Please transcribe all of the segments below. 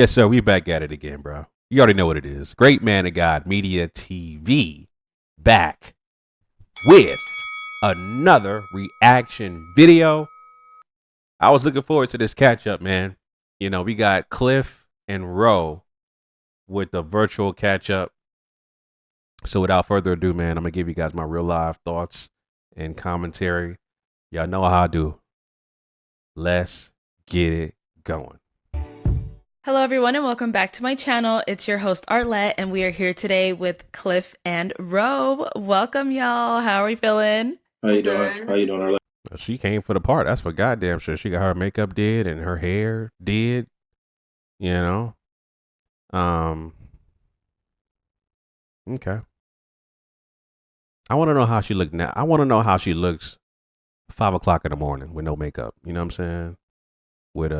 Yes, sir. We back at it again, bro. You already know what it is. Great Man of God Media TV back with another reaction video. I was looking forward to this catch up, man. You know, we got Cliff and Ro with the virtual catch up. So without further ado, man, I'm gonna give you guys my real live thoughts and commentary. Y'all know how I do. Let's get it going. Hello everyone and welcome back to my channel. It's your host Arlette and we are here today with Cliff and Ro. Welcome y'all. How are we feeling? How you doing? How you doing, Arlette? She came for the part. That's for goddamn sure. She got her makeup did and her hair did. You know. Okay. I want to know how she looked now. I want to know how she looks 5 o'clock in the morning with no makeup. You know what I'm saying? With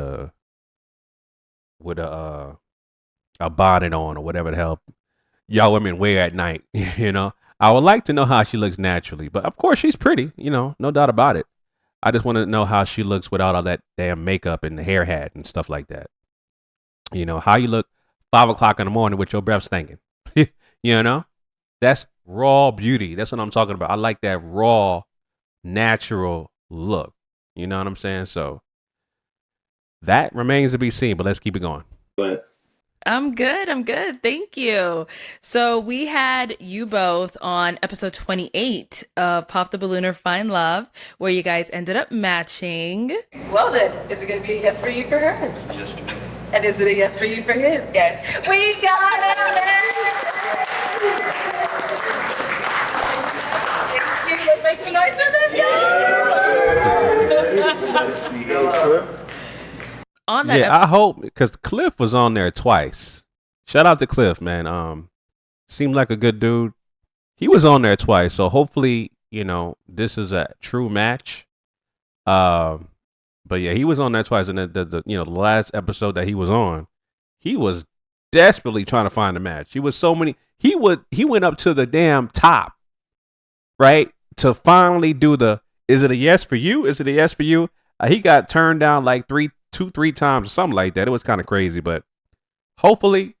a bonnet on or whatever the hell y'all women wear at night. You know. I would like to know how she looks naturally, but of course she's pretty. You know, no doubt about it. I just want to know how she looks without all that damn makeup and the hair hat and stuff like that. You know, how you look 5 o'clock in the morning with your breath stinking. You know, that's raw beauty. That's what I'm talking about. I like that raw, natural look. You know what I'm saying? So that remains to be seen, but let's keep it going. But I'm good. Thank you. So we had you both on episode 28 of Pop the Balloon or Find Love, where you guys ended up matching. Well then, is it going to be a yes for you for her? yes, And is it a yes for you for him? Yes. We got it! Let's make a noise for them. On that Yeah, I hope, because Cliff was on there twice. Shout out to Cliff, man. Seemed like a good dude. He was on there twice, so hopefully, you know, this is a true match. But yeah, he was on there twice, and the you know, the last episode that he was on, he was desperately trying to find a match. He went up to the damn top, right, to finally do the, is it a yes for you? Is it a yes for you? He got turned down like two, three times or something like that. It was kind of crazy, but hopefully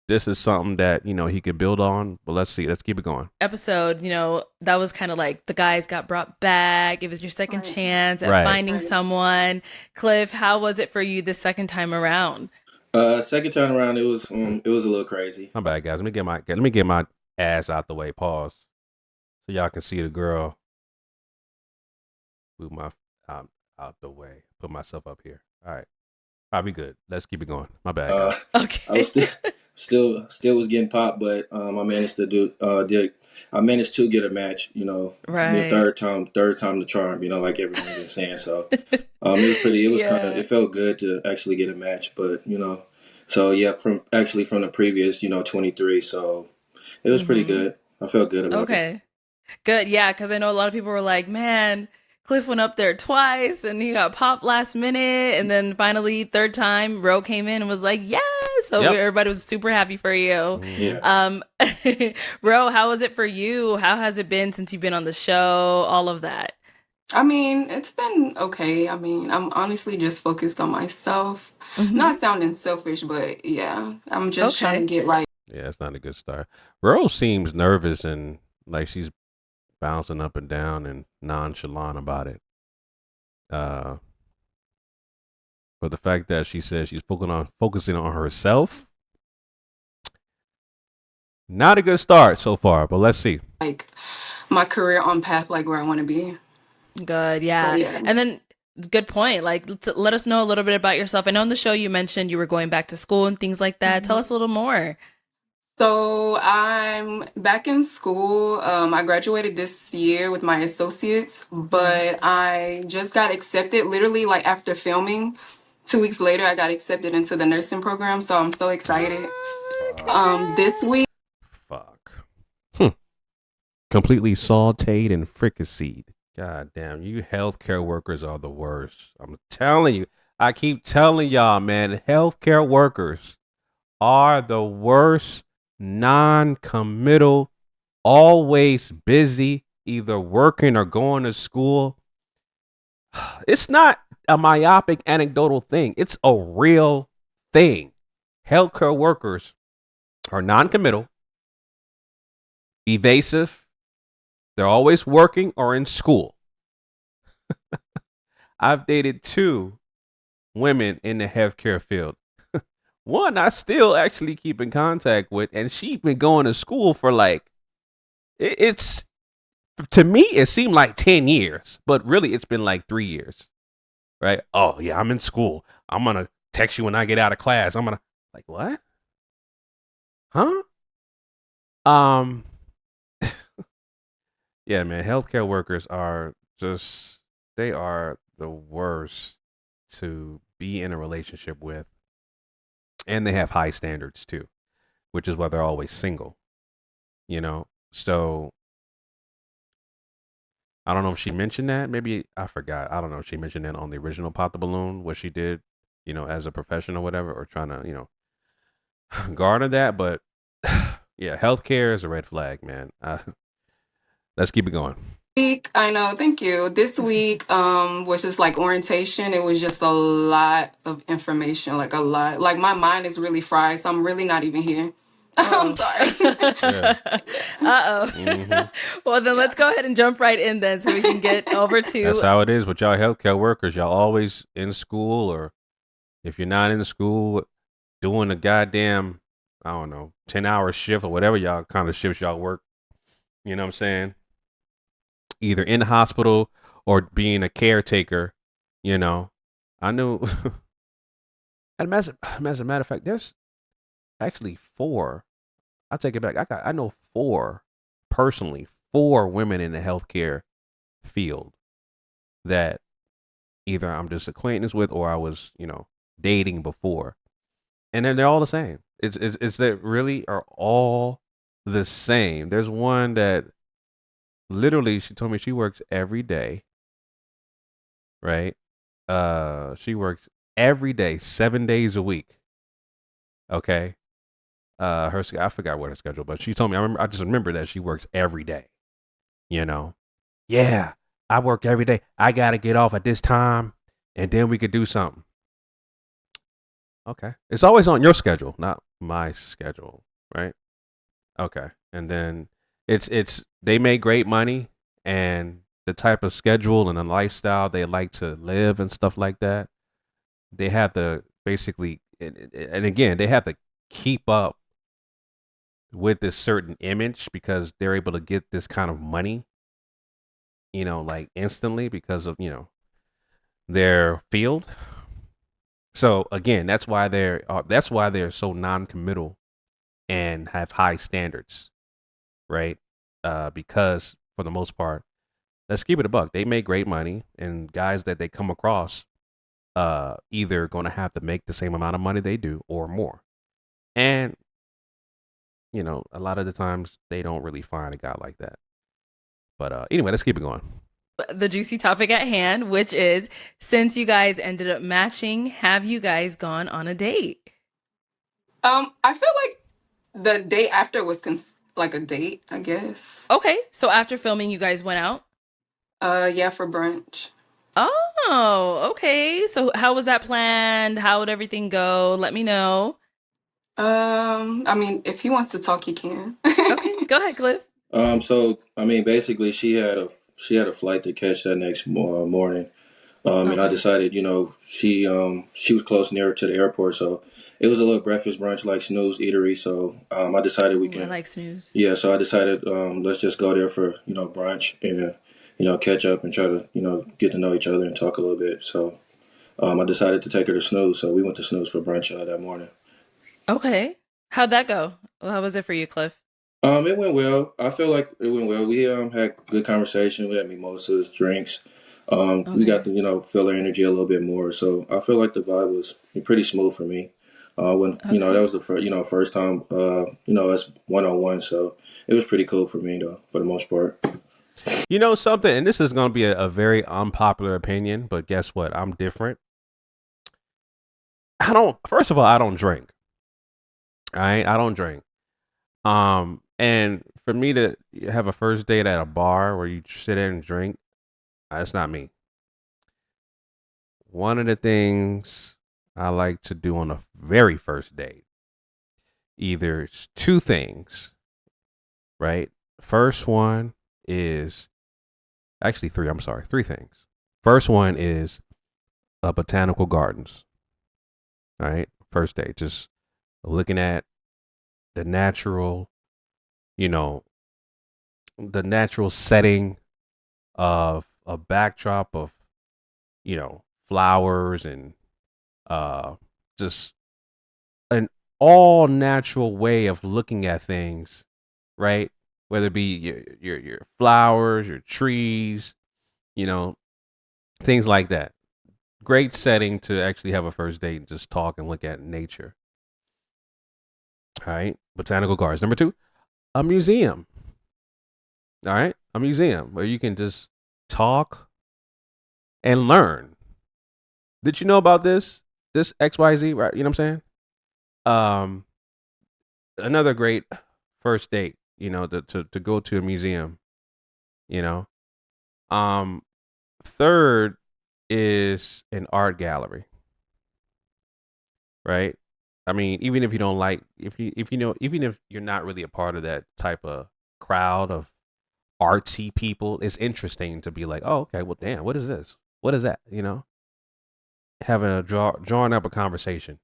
this is something that, you know, he could build on. But let's see. Let's keep it going. episode, you know, that was kind of like the guys got brought back. It was your second chance at finding someone. Cliff, how was it for you the second time around? second time around, it was a little crazy. My bad, guys. Let me get my ass out the way. Pause, so y'all can see the girl. Move my out the way. Put myself up here. All right. I'll be good. Let's keep it going. My bad, guys. Okay. I was still was getting popped, but I managed to get a match. You know, Right. the third time the charm. You know, like everyone's been saying. So it was pretty. It was kind of. It felt good to actually get a match, but you know, so yeah, from the previous, you know, 23. So it was pretty good. I felt good about it. Okay. Good. Yeah, because I know a lot of people were like, man, Cliff went up there twice and he got popped last minute. And then finally, third time, Ro came in and was like, yes. So Yep. everybody was super happy for you. Yeah. Ro, how was it for you? How has it been since you've been on the show? All of that. I mean, it's been okay. I mean, I'm honestly just focused on myself. Not sounding selfish, but yeah, I'm just trying to get like. Yeah, it's not a good start. Rose seems nervous and like she's bouncing up and down and nonchalant about it. But the fact that she says she's focusing on herself, not a good start so far. But let's see. Like my career on path, like where I want to be. Good. Yeah. So, yeah. And then good point. Like, let us know a little bit about yourself. I know on the show you mentioned you were going back to school and things like that. Tell us a little more. So I'm back in school. I graduated this year with my associates, but I just got accepted literally like after filming. 2 weeks later, I got accepted into the nursing program. So I'm so excited. This week. Fuck. Completely sauteed and fricasseed. God damn, you healthcare workers are the worst. I'm telling you. I keep telling y'all, man, healthcare workers are the worst, non-committal, always busy, either working or going to school. It's not a myopic anecdotal thing. It's a real thing. Healthcare workers are non-committal, evasive. They're always working or in school. I've dated 2 women in the healthcare field. One I still actually keep in contact with, and she's been going to school for like, it's, to me, it seemed like 10 years, but really it's been like 3 years, right? Oh, yeah, I'm in school. I'm going to text you when I get out of class. I'm going to, like, what? Huh? Um, yeah, man, healthcare workers are just, they are the worst to be in a relationship with. And they have high standards too, which is why they're always single, you know? So I don't know if she mentioned that. Maybe I forgot. I don't know if she mentioned that on the original Pop the Balloon, what she did, as a professional or whatever, or trying to, garner that. But yeah, healthcare is a red flag, man. Let's keep it going. I know, thank you. This week was just like orientation. It was just a lot of information, like a lot. Like my mind is really fried, so I'm really not even here. I'm sorry. Yeah. Uh-oh. Well, then let's go ahead and jump right in then so we can get over to... That's how it is with y'all healthcare workers. Y'all always in school, or if you're not in school, doing a goddamn, I don't know, 10-hour shift or whatever y'all kind of shifts y'all work. You know what I'm saying? Either in the hospital or being a caretaker, I knew, and as a matter of fact, there's actually 4. I take it back. I know 4 personally, 4 women in the healthcare field that either I'm just acquaintance with or I was, dating before, and then they're all the same. It's that really are all the same. There's one that literally she told me she works every day, right? She works every day, 7 days a week. Okay. I forgot what her schedule, but she told me, I just remember that she works every day. Yeah, I work every day. I gotta get off at this time, and then we could do something. Okay, it's always on your schedule, not my schedule, right? Okay, and then it's they make great money, and the type of schedule and the lifestyle they like to live and stuff like that. They have to basically, and again, they have to keep up with this certain image because they're able to get this kind of money, like instantly because of, their field. So again, that's why they're so non-committal and have high standards, right? Because for the most part, let's keep it a buck. They make great money, and guys that they come across, either going to have to make the same amount of money they do or more. And a lot of the times they don't really find a guy like that. But anyway, let's keep it going. The juicy topic at hand, which is, since you guys ended up matching, have you guys gone on a date? I feel like the day after was like a date, I guess. Okay, so after filming, you guys went out? Yeah, for brunch. Oh, okay. So how was that planned? How would everything go? Let me know. I mean, if he wants to talk, he can. Okay, go ahead, Cliff. So I mean, basically, she had a flight to catch that next morning, and I Okay. decided, she was close near to the airport, so it was a little breakfast brunch like Snooze Eatery. So I decided we Ooh, I can, like snooze. yeah. So I decided, let's just go there for brunch and catch up and try to get to know each other and talk a little bit. So I decided to take her to Snooze, so we went to Snooze for brunch that morning. Okay. How'd that go? Well, how was it for you, Cliff? It went well. I feel like it went well. We had good conversation. We had mimosas, drinks. We got Okay. to feel her energy a little bit more. So I feel like the vibe was pretty smooth for me. When that Okay. was the first time us 1-on-1. So it was pretty cool for me though, for the most part. You know something, and this is going to be a very unpopular opinion, but guess what? I'm different. First of all, I don't drink. All right, I don't drink. And for me to have a first date at a bar where you sit there and drink, that's not me. One of the things I like to do on the very first date either two things, right? First one is actually three. I'm sorry, three things. First one is botanical gardens. All right, first day, just looking at the natural, you know, the natural setting of a backdrop of, flowers and just an all natural way of looking at things, right? Whether it be your flowers, your trees, you know, things like that. Great setting to actually have a first date and just talk and look at nature. All right, botanical gardens. Number two, a museum. All right, a museum where you can just talk and learn. Did you know about this? This XYZ, right? You know what I'm saying? Um, Another great first date, to go to a museum, you know. Um, Third is an art gallery, right? I mean, even if you don't like, even if you're not really a part of that type of crowd of artsy people, it's interesting to be like, oh, okay, well, damn, what is this? What is that? Having drawing up a conversation,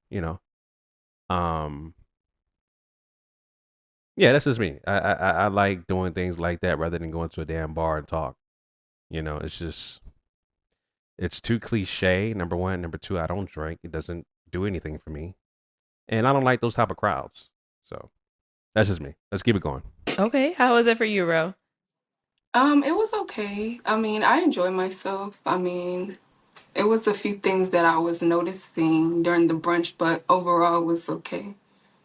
Um, yeah, that's just me. I like doing things like that rather than going to a damn bar and talk. It's just it's too cliche. Number one, number two, I don't drink. It doesn't do anything for me, and I don't like those type of crowds. So that's just me. Let's keep it going. Okay, how was it for you, Ro? It was okay. I mean, I enjoyed myself. I mean, it was a few things that I was noticing during the brunch, but overall it was okay.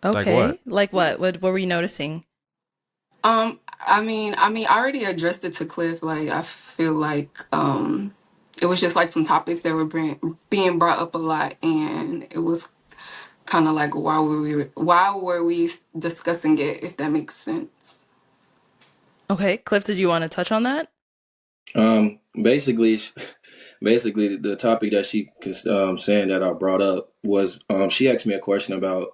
Like what? Okay, like what? What were you noticing? I already addressed it to Cliff. Like, I feel like it was just like some topics that were being brought up a lot, and it was kind of like why were we discussing it? If that makes sense. Okay, Cliff, did you want to touch on that? Basically, basically the topic that she saying that I brought up was she asked me a question about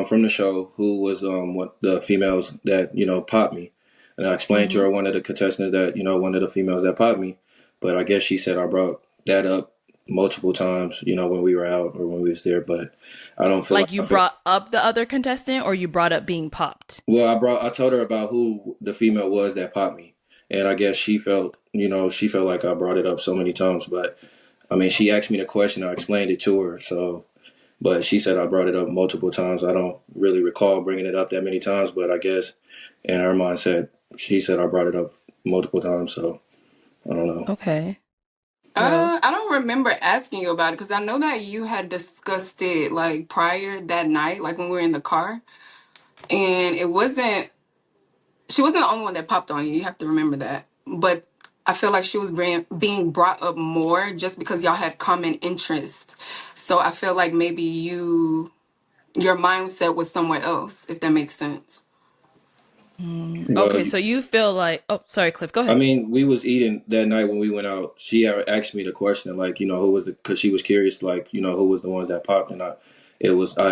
from the show who was what the females that popped me, and I explained to Mm-hmm. her one of the contestants that one of the females that popped me, but I guess she said I brought that up multiple times when we were out or when we was there, but I don't feel like Like you brought up the other contestant, or you brought up being popped? well, I told her about who the female was that popped me, and I guess she felt like I brought it up so many times. But I mean, she asked me the question, I explained it to her. So, but she said I brought it up multiple times. I don't really recall bringing it up that many times, but I guess in her mind she said I brought it up multiple times. So I don't know. Okay, Ro. I don't remember asking you about it because I know that you had discussed it like prior that night, like when we were in the car, and it wasn't. She wasn't the only one that popped on you. You have to remember that. But I feel like she was being brought up more just because y'all had common interest. So I feel like maybe your mindset was somewhere else, if that makes sense. Well, Okay, so you feel like, oh, sorry, Cliff, go I ahead. mean, we was eating that night when we went out. She had asked me the question, like, who was because she was curious, like, who was the ones that popped, and I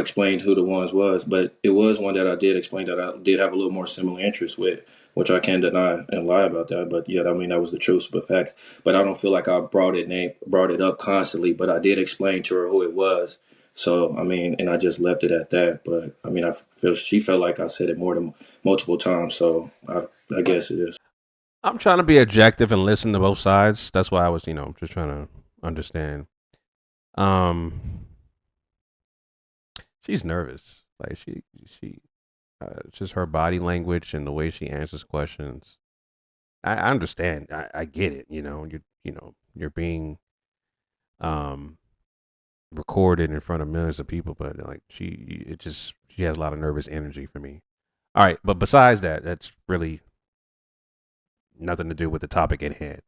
explained who the ones was, but it was one that I did explain that I did have a little more similar interest with, which I can't deny and lie about that. But yeah, I mean, that was the truth, but fact. But I don't feel like I brought it up constantly, but I did explain to her who it was. So I mean, and I just left it at that. But I mean, I feel she felt like I said it more than multiple times. So I guess it is. I'm trying to be objective and listen to both sides. That's why I was, just trying to understand. Um, she's nervous. Like she, just her body language and the way she answers questions. I understand. I get it. You're being um recorded in front of millions of people, but like she has a lot of nervous energy for me. All right, but besides that, that's really nothing to do with the topic at hand.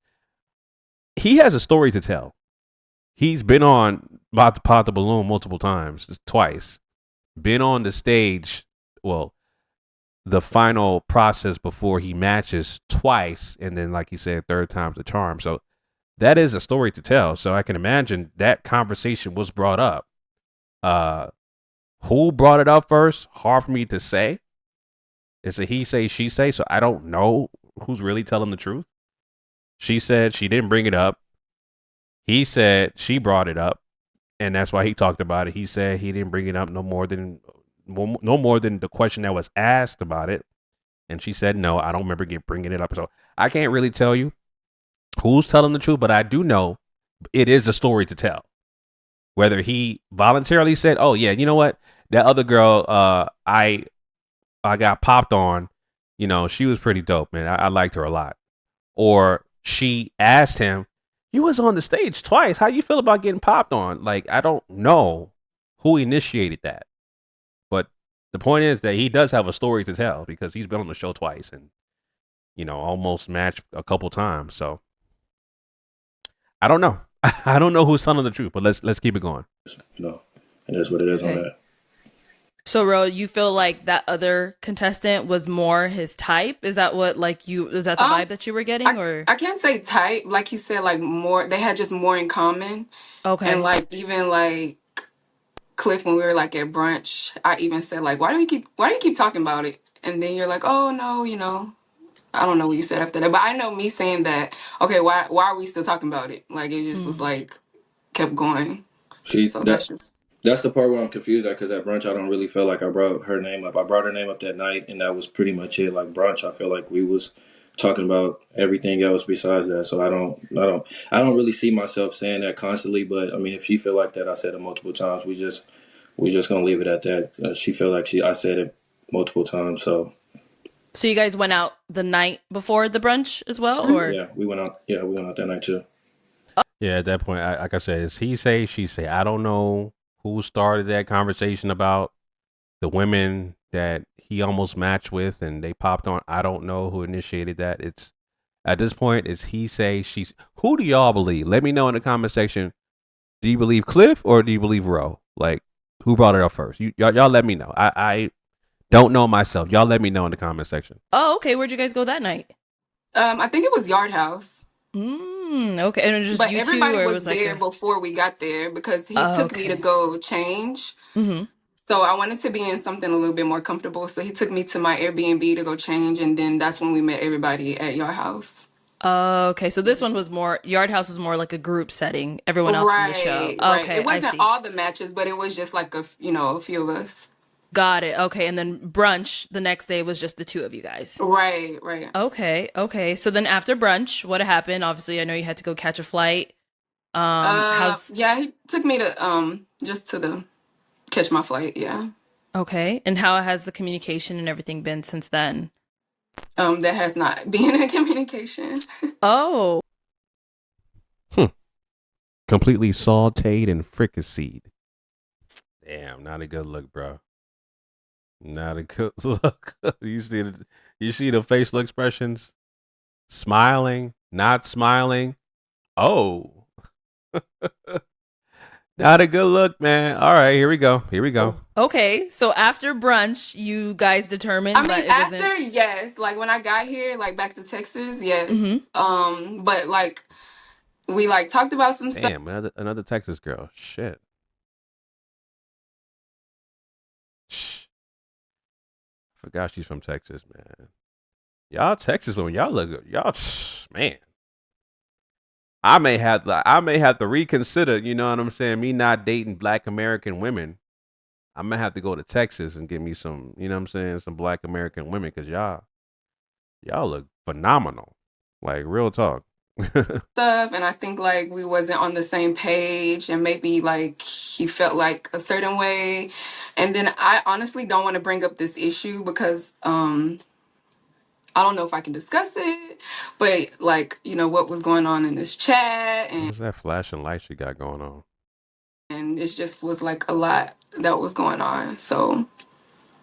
He has a story to tell. He's been on About to Pop the Balloon multiple times, twice. Been on the stage, well, the final process before he matches twice, and then, like he said, third time's the charm. So that is a story to tell. So I can imagine that conversation was brought up. Uh, Who brought it up first? Hard for me to say. It's a he say, she say, so I don't know who's really telling the truth. She said she didn't bring it up. He said she brought it up, and that's why he talked about it. He said he didn't bring it up no more than the question that was asked about it. And she said, no, I don't remember bringing it up. So I can't really tell you who's telling the truth, but I do know it is a story to tell. Whether he voluntarily said, oh, yeah, you know what? That other girl I got popped on, she was pretty dope, man. I liked her a lot. Or she asked him, you was on the stage twice. How you feel about getting popped on? Like, I don't know who initiated that. But the point is that he does have a story to tell because he's been on the show twice and, almost matched a couple times. So I don't know. I don't know who's telling the truth, but let's keep it going. And that's what it is on that. So, Ro, you feel like that other contestant was more his type? Is that what, is that the vibe that you were getting, or? I can't say type. Like he said, like more, they had just more in common. Okay. And like, even like Cliff, when we were like at brunch, I even said like, why do you keep talking about it? And then you're like, oh no, I don't know what you said after that, but I know me saying that, okay, why are we still talking about it? Like, it just was like, kept going. So that's the part where I'm confused at, because at brunch I don't really feel like I brought her name up. I brought her name up that night, and that was pretty much it. Like brunch, I feel like we was talking about everything else besides that. So I don't really see myself saying that constantly. But I mean, if she feel like that, I said it multiple times. We just gonna leave it at that. She feel like I said it multiple times. So you guys went out the night before the brunch as well, or? Yeah, we went out. Yeah, we went out that night too. Yeah, at that point, like I said, it's he say, she say. I don't know who started that conversation about the women that he almost matched with and they popped on. I don't know who initiated that. It's at this point, it's he say, she's. Who do y'all believe? Let me know in the comment section. Do you believe Cliff or do you believe Ro? Like, who brought it up first? Y'all let me know. I don't know myself. Y'all let me know in the comment section. Oh, okay. Where'd you guys go that night? I think it was Yard House. Okay. And it was just but you everybody two, or was there before we got there because he took me okay. to go change. So I wanted to be in something a little bit more comfortable. So he took me to my Airbnb to go change, and then that's when we met everybody at Yard House. Okay, so this one was more, Yard House was more like a group setting. Everyone else from the show. Right. Okay, It I wasn't see. all the matches, but it was just like a few of us. Got it. Okay, and then brunch the next day was just the two of you guys. Right. Okay. So then after brunch, what happened? Obviously, I know you had to go catch a flight. Yeah, he took me to just to catch my flight, yeah. Okay, and how has the communication and everything been since then? There has not been a communication. Oh. Completely sauteed and fricasseed. Damn, not a good look, bro. Not a good look. You see the facial expressions? Smiling, not smiling. Oh. Not a good look, man. All right, here we go. Okay, so after brunch, you guys determined that it wasn't... after, yes. Like, when I got here, like, back to Texas, yes. But, like, we, like, talked about some stuff. Damn, another Texas girl. Shit. Forgot she's from Texas, man. Y'all Texas women, y'all look good. Y'all, man. I may have to reconsider, you know what I'm saying? Me not dating Black American women. I may have to go to Texas and get me some, you know what I'm saying, some Black American women, because y'all look phenomenal. Like, real talk. Stuff, and I think like we wasn't on the same page, and maybe like he felt like a certain way. And then I honestly don't want to bring up this issue because I don't know if I can discuss it, but like, what was going on in this chat, What's that flashing lights you got going on? and it just was like a lot that was going on. So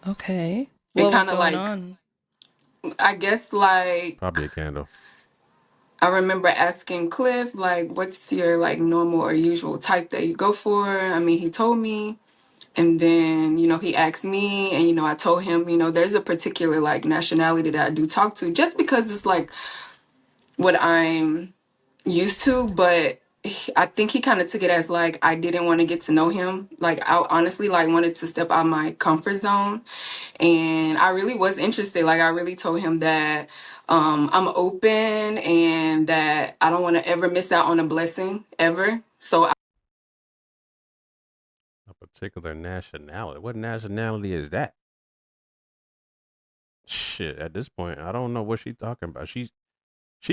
okay, it what was kind of going like, on? I guess like Probably a candle. I remember asking Cliff, like, what's your like normal or usual type that you go for? I mean, he told me. And then, he asked me, and, I told him, there's a particular like nationality that I do talk to just because it's like what I'm used to. But I think he kind of took it as like I didn't want to get to know him. Like I honestly like wanted to step out my comfort zone, and I really was interested. Like I really told him that I'm open and that I don't want to ever miss out on a blessing ever. So A particular nationality. What nationality is that? Shit, at this point, I don't know what she's talking about. She's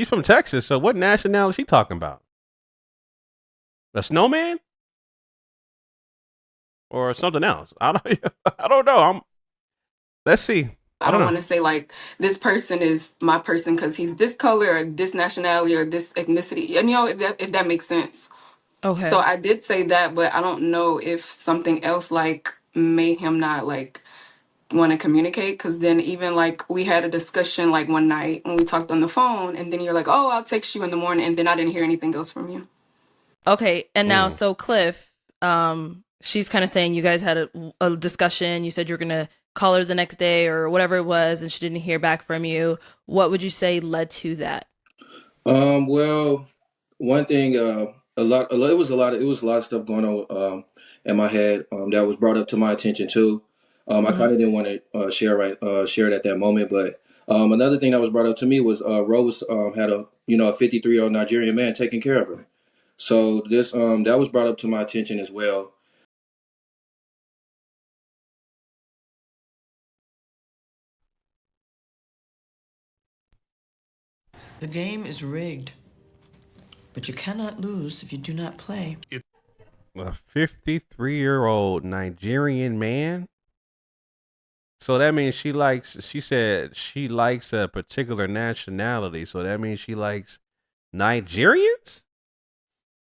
from Texas, so what nationality is she talking about? A snowman or something else? I don't. I don't know. Let's see. I I don't don't know. want to say like this person is my person because he's this color or this nationality or this ethnicity. And if that makes sense. Okay. So I did say that, but I don't know if something else like made him not like want to communicate. Because then even like we had a discussion like one night when we talked on the phone, and then you're like, "Oh, I'll text you in the morning," and then I didn't hear anything else from you. Okay. And now, Mm. so Cliff, she's kind of saying you guys had a discussion. You said you were gonna call her the next day or whatever it was, and she didn't hear back from you. What would you say led to that? Well, one thing, it was a lot of stuff going on in my head that was brought up to my attention too. I Mm-hmm. kind of didn't want to share it at that moment, but another thing that was brought up to me was Rose had a 53-year-old Nigerian man taking care of her. So this that was brought up to my attention as well. The game is rigged, but you cannot lose if you do not play. A 53-year-old Nigerian man. So that means she said she likes a particular nationality. So that means she likes Nigerians?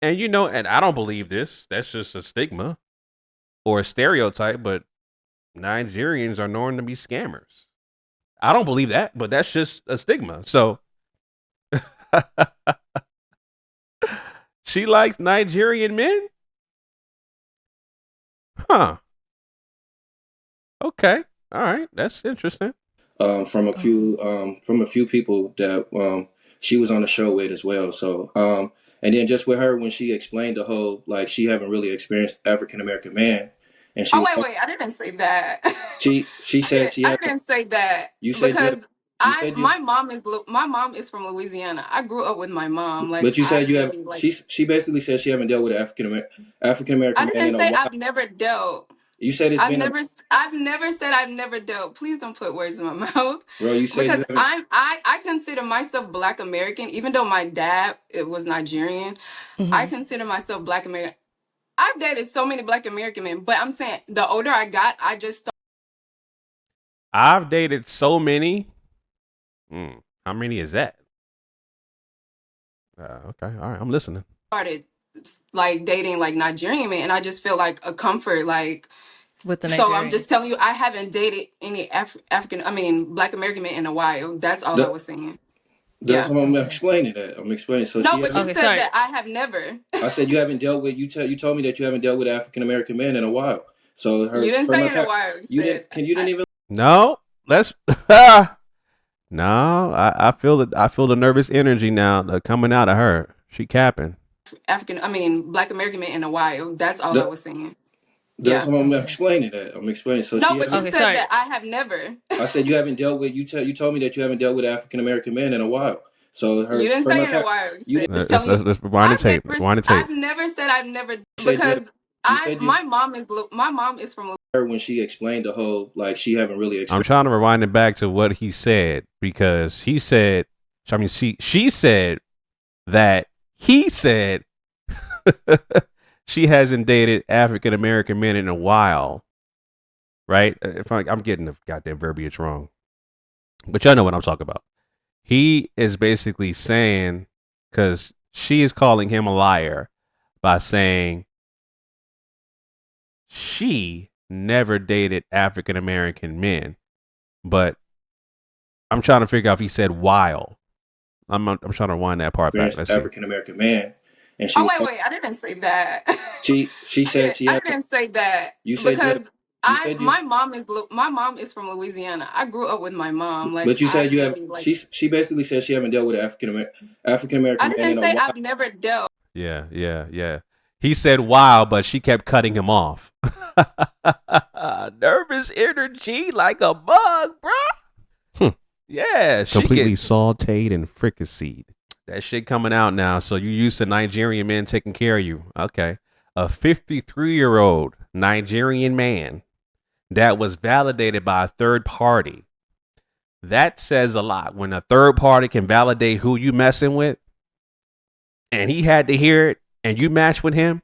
And I don't believe this. That's just a stigma or a stereotype, but Nigerians are known to be scammers. I don't believe that, but that's just a stigma. So she likes Nigerian men? Huh. Okay. All right. That's interesting. From a few people that she was on the show with as well. So and then just with her when she explained the whole like she haven't really experienced African American man, and she Oh was wait, I didn't say that. she said she I had didn't say that you said you have because you said you my mom is from Louisiana. I grew up with my mom. Like but you I said you have maybe like she basically said she haven't dealt with an African I American man didn't in a say while. I've never dealt. You said it's been a I've never said I've never dealt. Please don't put words in my mouth. bro. You said Because you haven't. I consider myself Black American, even though my dad it was Nigerian. I Mm-hmm. consider myself Black American. I've dated so many Black American men, but I'm saying the older I got, I just I've dated so many. How many is that? Okay. All right. I'm listening. started like dating like Nigerian men, and I just feel like a comfort like. With the So I'm just Nigerians. telling you, I haven't dated any Black American men in a while. That's all I That, was saying. that's Yeah. what I'm Okay. explaining. That I'm explaining. So No, she but you hasn't. Okay. said Sorry. that I have never. I said you haven't dealt with you told me that you haven't dealt with African American men in a while. So You her didn't from say her in a while. You you said didn't you didn't even No. Let's. No. I feel it. I feel the nervous energy now coming out of her. She capping. Black American men in a while. That's all I that, was saying. that's Yeah. what I'm Okay. explaining. That I'm explaining. So No, she but you hasn't. Okay. said Sorry. that I have never. I said you haven't dealt with you told me that you haven't dealt with African American men in a while. So You her didn't from say her in a while. You you said didn't just Let's telling you. let's rewind the tape. Rewind the tape. I've never said I've never said you have because you said you my mom is from. her when she explained the whole like she haven't really I'm experienced. trying to rewind it back to what he said because he said. I mean, she said that he said she hasn't dated African American men in a while, right? If I'm getting the goddamn verbiage wrong, but y'all know what I'm talking about. He is basically saying because she is calling him a liar by saying she never dated African American men, but I'm trying to figure out if he said while. I'm trying to wind that part back. Let's see. African American man, and she Oh was wait, I didn't say that. she said she I had didn't say that you said you have because you said you my mom is from Louisiana. I grew up with my mom. Like but you I said you have maybe like she basically said she haven't dealt with African I American man in didn't a say while. I've never dealt. Yeah. He said wow, but she kept cutting him off. Nervous energy like a bug, bro. Yeah, she completely sauteed and fricasseed. That shit coming out now. So you used to Nigerian men taking care of you. Okay. A 53-year-old Nigerian man that was validated by a third party. That says a lot. When a third party can validate who you messing with, and he had to hear it, and you match with him.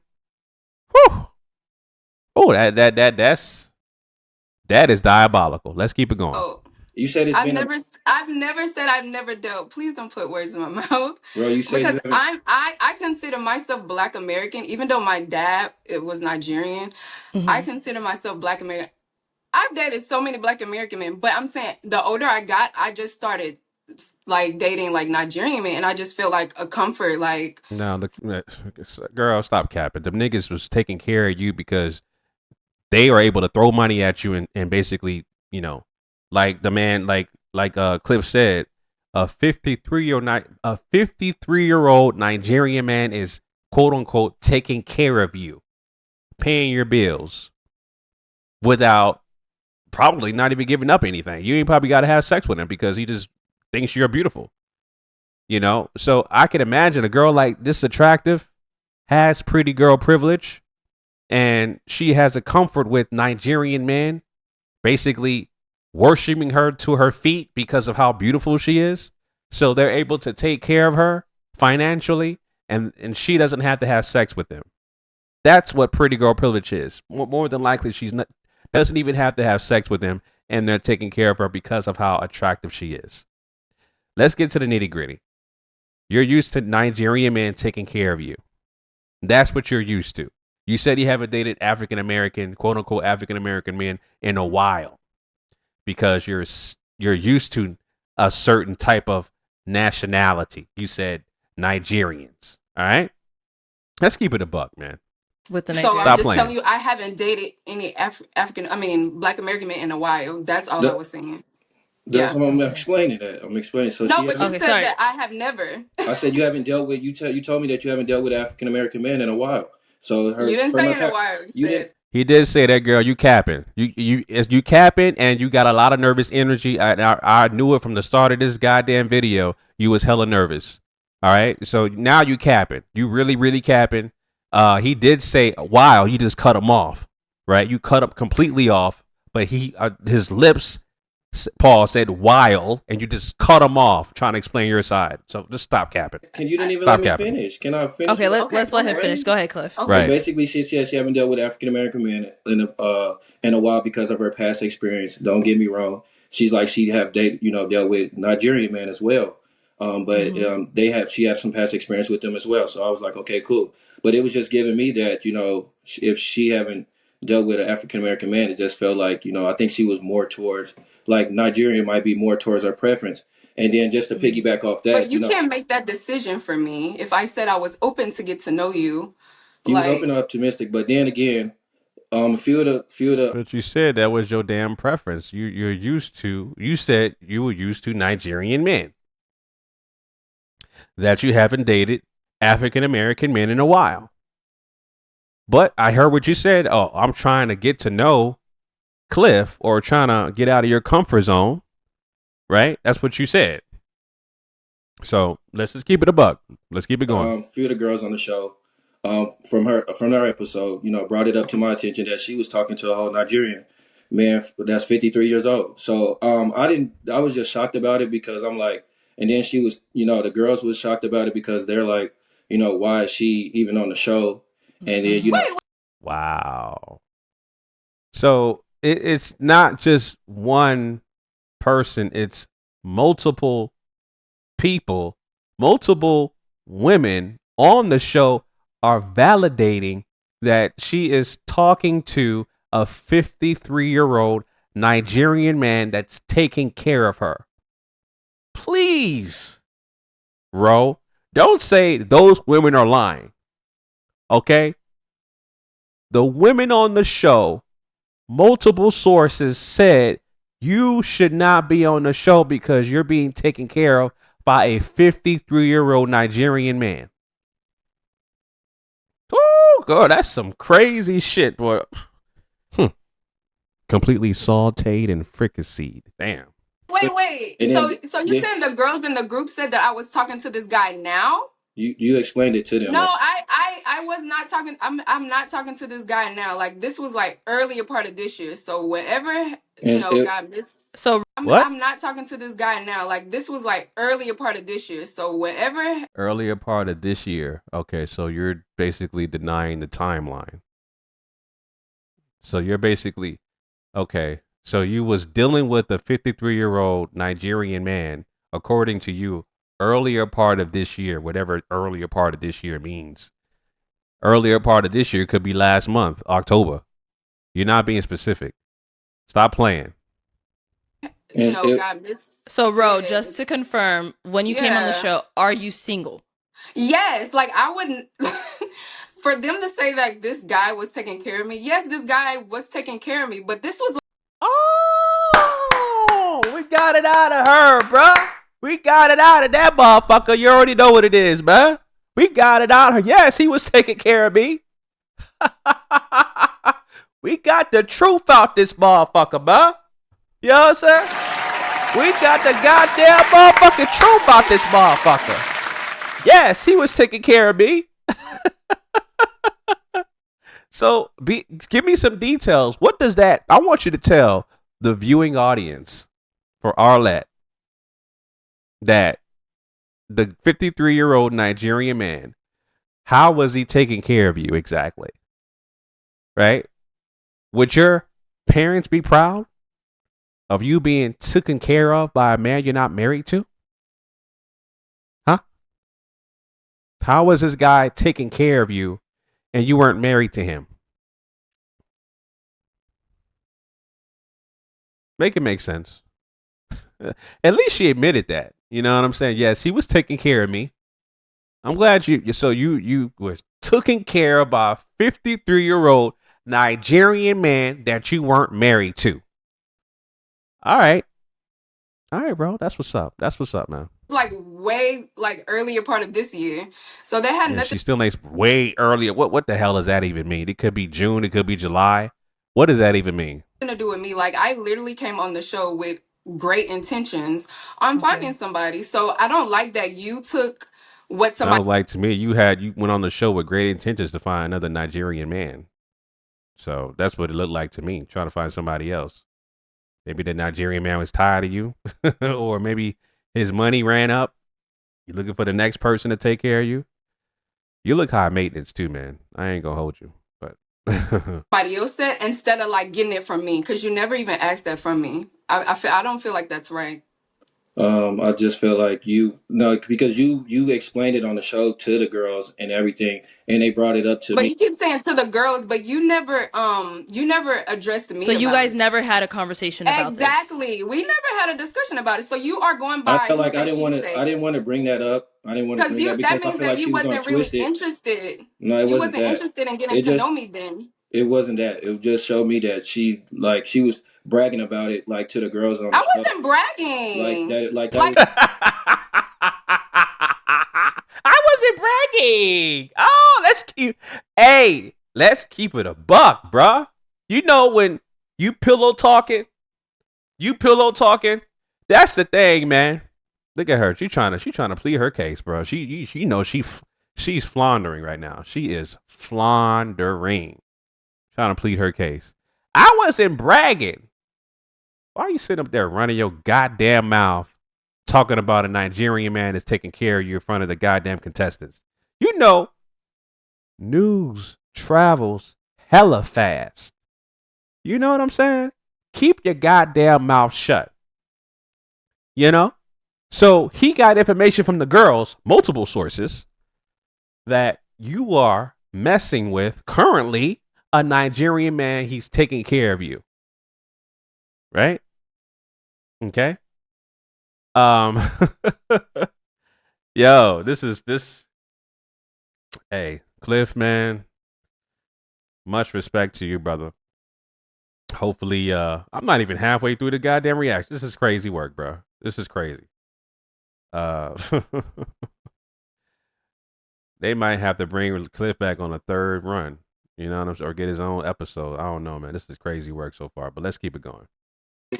Whew. Oh, that is diabolical. Let's keep it going. Oh, You said I've never said I've never dealt. Please don't put words in my mouth. Bro, you said Because I consider myself Black American, even though my dad was Nigerian. I consider myself Black American. I've dated so many Black American men, but I'm saying the older I got, I just started like dating like Nigerian men, and I just feel like a comfort. Like, no, girl, stop capping. The niggas was taking care of you because they are able to throw money at you and basically, like the man, like Cliff said, a 53-year-old Nigerian man is quote unquote taking care of you, paying your bills without probably not even giving up anything. You ain't probably got to have sex with him because he just thinks you're beautiful. So I can imagine a girl like this attractive has pretty girl privilege, and she has a comfort with Nigerian men basically worshiping her to her feet because of how beautiful she is. So they're able to take care of her financially, and she doesn't have to have sex with them. That's what pretty girl privilege is. More than likely, doesn't even have to have sex with them, and they're taking care of her because of how attractive she is. Let's get to the nitty gritty. You're used to Nigerian men taking care of you. That's what you're used to. You said you haven't dated African American, quote unquote, African American men in a while because you're used to a certain type of nationality. You said Nigerians. All right. Let's keep it a buck, man. With the so Nigerian. I'm Stop just playing. telling you, I haven't dated any Black American men in a while. That's all I was saying. That's Yeah. what I'm explaining. I'm explaining. So No, she but you hasn't, said sorry. that I have never. I said you haven't dealt with. You told me that you haven't dealt with African American men in a while. So You didn't from say her in a while. You you said. didn't. He did say that, girl. You capping. You capping, and you got a lot of nervous energy. I knew it from the start of this goddamn video. You was hella nervous. All right. So now you capping. You really capping. He did say while you just cut him off, right? You cut him completely off, but his lips, Paul said while, and you just cut him off trying to explain your side. So just stop capping. Can you didn't even Stop let me capping. finish? Can I finish? Okay, let's let him finish. Go ahead, Cliff. Okay. Right. Basically, she said she haven't dealt with African American men in a while because of her past experience. Don't get me wrong. She's like she have dealt with Nigerian men as well. But she had some past experience with them as well. So I was like, okay, cool. But it was just giving me that if she haven't dealt with an African American man, it just felt like I think she was more towards like Nigerian might be more towards her preference. And then just to piggyback off that, But you can't make that decision for me. If I said I was open to get to know you, you was open and like, optimistic. But then again, a few of the. But you said that was your damn preference. You said you were used to Nigerian men. That you haven't dated African American men in a while. But I heard what you said. Oh, I'm trying to get to know Cliff or trying to get out of your comfort zone. Right? That's what you said. So let's just keep it a buck. Let's keep it going. A few of the girls on the show, from her episode, brought it up to my attention that she was talking to a whole Nigerian man that's 53 years old. So I was just shocked about it because I'm like, and then she was, the girls was shocked about it because they're like, why is she even on the show? And then Wow. So it's not just one person, it's multiple people, multiple women on the show are validating that she is talking to a 53-year-old Nigerian man that's taking care of her. Please, Ro, don't say those women are lying. Okay? The women on the show, multiple sources said you should not be on the show because you're being taken care of by a 53-year-old Nigerian man. girl, that's some crazy shit, boy. Completely sauteed and fricasseed. Damn. Wait. And So then, you saying the girls in the group said that I was talking to this guy now? you explained it to them. No, I was not talking. I'm not talking to this guy now. Like this was like earlier part of this year. So whatever got missed. So What? I'm not talking to this guy now. Like this was like earlier part of this year. So whatever. Earlier part of this year. Okay, so you're basically denying the timeline. So you're basically okay. So you was dealing with a 53-year-old Nigerian man, according to you, earlier part of this year, whatever earlier part of this year means. Earlier part of this year could be last month, October. You're not being specific. Stop playing. Got missed. So, Ro, just to confirm, when you came on the Yeah. show, are you single? Yes, like I wouldn't. For them to say that this guy was taking care of me, yes, this guy was taking care of me, but this was Oh, we got it out of her, bruh. We got it out of that motherfucker. You already know what it is, man. We got it out of her. Yes, he was taking care of me. We got the truth out this motherfucker, bruh. You know what I'm saying? We got the goddamn motherfucking truth out this motherfucker. Yes, he was taking care of me. So, give me some details. What does that? I want you to tell the viewing audience for Arlette that the 53-year-old Nigerian man, how was he taking care of you exactly? Right? Would your parents be proud of you being taken care of by a man you're not married to? Huh? How was this guy taking care of you and you weren't married to him? Make it make sense. At least she admitted that. You know what I'm saying? Yes, he was taking care of me. I'm glad you was taken care of by a 53-year-old Nigerian man that you weren't married to. All right, bro. That's what's up. That's what's up, man. like way like earlier part of this year, so they had Yeah, nothing she still makes way earlier. What the hell does that even mean? It could be June. It could be July. What does that even mean? to do with me. Like I literally came on the show with great intentions on finding somebody. So I don't like that you took what somebody. Sounds like to me you went on the show with great intentions to find another Nigerian man. So that's what it looked like to me, trying to find somebody else. Maybe the Nigerian man was tired of you, or maybe his money ran up. You're looking for the next person to take care of you. You look high maintenance too, man. I ain't gonna hold you, but Somebody else said instead of like getting it from me, because you never even asked that from me. I don't feel like that's right. I just feel like because you explained it on the show to the girls and everything, and they brought it up to But me. you keep saying to the girls, but you never addressed me. So you about guys it. never had a conversation about this. Exactly. We never had a discussion about it. So you are going I by felt he like I said, didn't she want to. said. I didn't want to bring that up. I didn't want to Because bring that that because I means feel that like you she was going wasn't to really twist it. interested. No, it You wasn't wasn't that. interested in getting It to just know me then. it wasn't that. It just showed me that she was bragging about it like to the girls on the I show. wasn't bragging. Like that Like was I wasn't bragging. Oh, let's keep it a buck, bruh. You know when you pillow talking, that's the thing, man. Look at her. She's trying to plead her case, bro. She she's floundering right now. She is floundering, trying to plead her case. I wasn't bragging. Why are you sitting up there running your goddamn mouth talking about a Nigerian man that's taking care of you in front of the goddamn contestants? You know, news travels hella fast. You know what I'm saying? Keep your goddamn mouth shut. You know? So he got information from the girls, multiple sources, that you are messing with currently a Nigerian man. He's taking care of you. Right? Okay. Yo, this. Hey, Cliff, man. Much respect to you, brother. Hopefully, I'm not even halfway through the goddamn reaction. This is crazy work, bro. This is crazy. They might have to bring Cliff back on a third run. You know what I'm saying? Or get his own episode. I don't know, man. This is crazy work so far, but let's keep it going.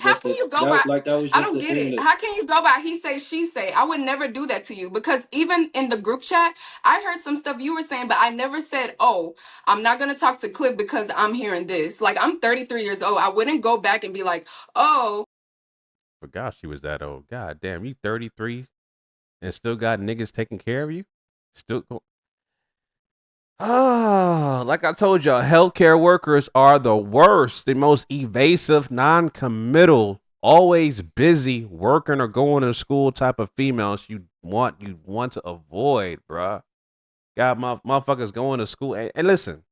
How can you go by? That was I just don't the get thing it. that. How can you go by he say, she say? I would never do that to you because even in the group chat, I heard some stuff you were saying, but I never said, oh, I'm not going to talk to Cliff because I'm hearing this. Like, I'm 33 years old. I wouldn't go back and be like, oh. Forgot she was that old. God damn, you 33 and still got niggas taking care of you? Still go. Ah, like I told y'all, healthcare workers are the worst, the most evasive, non-committal, always busy, working or going to school type of females you want to avoid, bruh. Got motherfuckers going to school. And listen,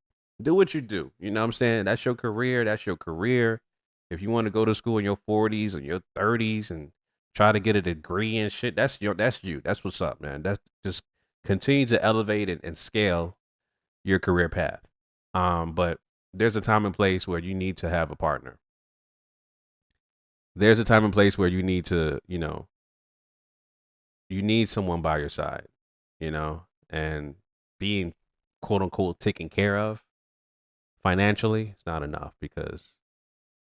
do what you do. You know what I'm saying? That's your career. That's your career. If you want to go to school in your 40s and your 30s and try to get a degree and shit, that's you. That's what's up, man. That's just continue to elevate and scale your career path. But there's a time and place where you need to have a partner. There's a time and place where you need to, you need someone by your side, and being quote unquote taken care of financially is not enough because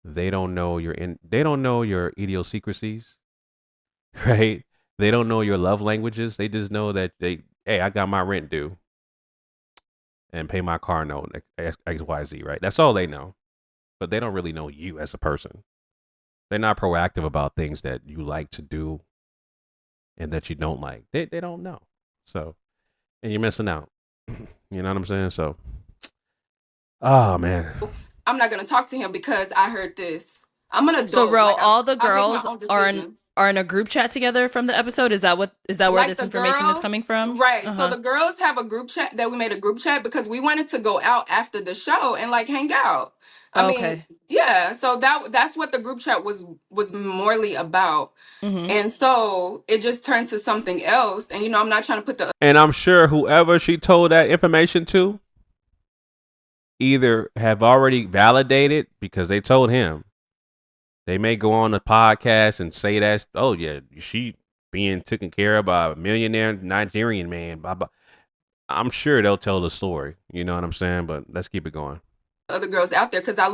they don't know they don't know your idiosyncrasies, right? They don't know your love languages. They just know that hey, I got my rent due and pay my car note, XYZ, right? That's all they know. But they don't really know you as a person. They're not proactive about things that you like to do and that you don't like. They don't know. So, and you're missing out. You know what I'm saying? So, oh man. I'm not going to talk to him because I heard this. I'm an adult. So, Ro, like, all the I make girls my own are in a group chat together from the episode. Is that where like this the information is girls, coming from? right? So Uh-huh. the girls have a group chat that we made a group chat because we wanted to go out after the show and like hang out. I mean, Okay. yeah. So that's what the group chat was morely about. Mm-hmm. And so it just turned to something else. And I'm not trying to put the And I'm sure whoever she told that information to either have already validated because they told him. They may go on the podcast and say that, oh yeah, she being taken care of by a millionaire Nigerian man. Blah, blah. I'm sure they'll tell the story. You know what I'm saying? But let's keep it going. other girls out there because I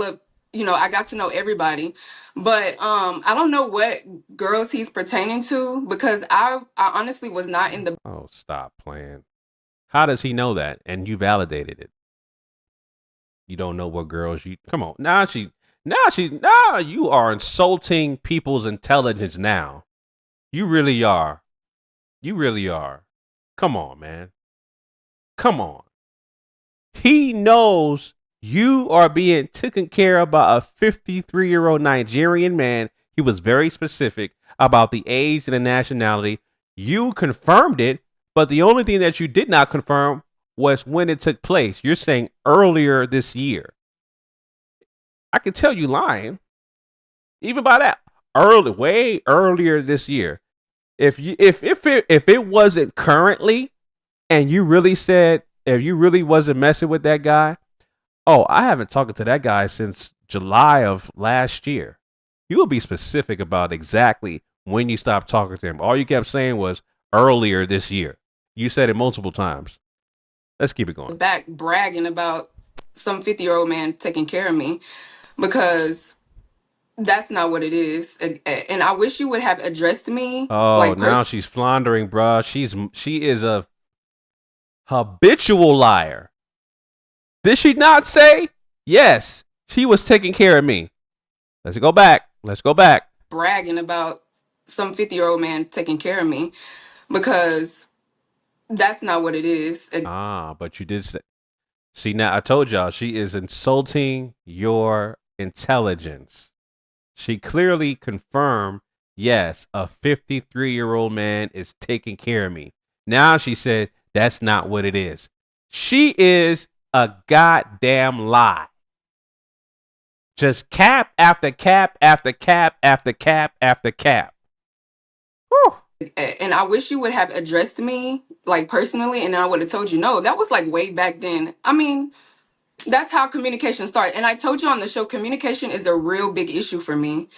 got to know everybody. But I don't know what girls he's pertaining to because I honestly was not in the Oh, stop playing. How does he know that? And you validated it. You don't know what girls you come on. Now you are insulting people's intelligence now. You really are. You really are. Come on, man. Come on. He knows you are being taken care of by a 53-year-old Nigerian man. He was very specific about the age and the nationality. You confirmed it, but the only thing that you did not confirm was when it took place. You're saying earlier this year. I can tell you lying. Even by that. Way earlier this year. If it wasn't currently and you really said if you really wasn't messing with that guy, oh, I haven't talked to that guy since July of last year. You will be specific about exactly when you stopped talking to him. All you kept saying was earlier this year. You said it multiple times. Let's keep it going. back bragging about some 50-year-old man taking care of me because that's not what it is. And I wish you would have addressed me Oh, like now she's floundering, bruh. She is a habitual liar. Did she not say? Yes, she was taking care of me. Let's go back. bragging about some 50-year-old man taking care of me because that's not what it is. But you did say. See, now I told y'all she is insulting your intelligence. She clearly confirmed, yes, a 53-year-old man is taking care of me. Now she said that's not what it is. She is a goddamn lie. Just cap after cap after cap after cap after cap. Whew. And I wish you would have addressed me like personally, and I would have told you no. That was like way back then. I mean, that's how communication started. And I told you on the show, communication is a real big issue for me.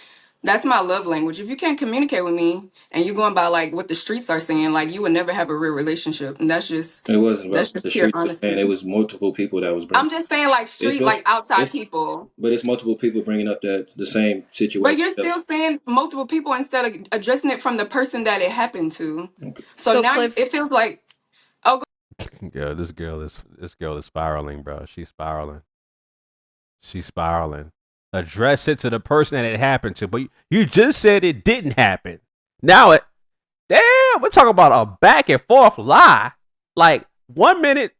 That's my love language. If you can't communicate with me and you're going by like what the streets are saying, like you would never have a real relationship. And It wasn't about that's what the just pure streets were saying. honesty. It was multiple people that was bringing. I'm just saying like It's street, just like outside it's people. but it's multiple people bringing up the same But situation. you're still saying multiple people instead of addressing it from the person that it happened to. Okay. So So now Cliff, it feels like, oh, Yeah, this girl is spiraling, bro. She's spiraling. She's spiraling. Address it to the person that it happened to, but you just said it didn't happen. Now it, damn, we're talking about a back and forth lie. Like 1 minute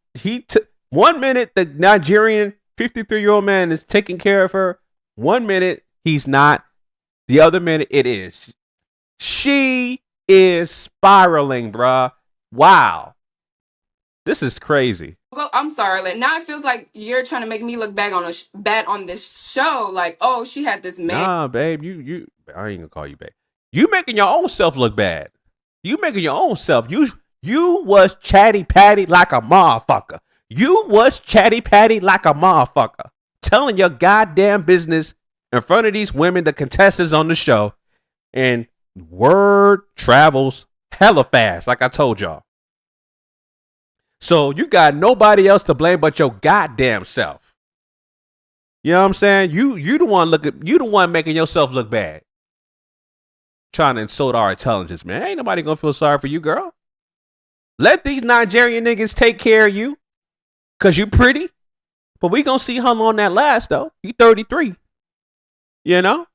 one minute the Nigerian 53-year-old man is taking care of her. 1 minute he's not. The other minute it is. She is spiraling, bruh. Wow. This is crazy. I'm sorry. Like now it feels like you're trying to make me look bad on this show. Like, oh, she had this man. Nah, babe, I ain't gonna call you babe. You making your own self look bad. You making your own self. You was chatty patty like a motherfucker. You was chatty patty like a motherfucker. Telling your goddamn business in front of these women, the contestants on the show, and word travels hella fast, like I told y'all. So you got nobody else to blame but your goddamn self. You know what I'm saying? You the one making yourself look bad. Trying to insult our intelligence, man. Ain't nobody gonna feel sorry for you, girl. Let these Nigerian niggas take care of you. Cause you pretty. But we gonna see how long that lasts though. You 33. You know?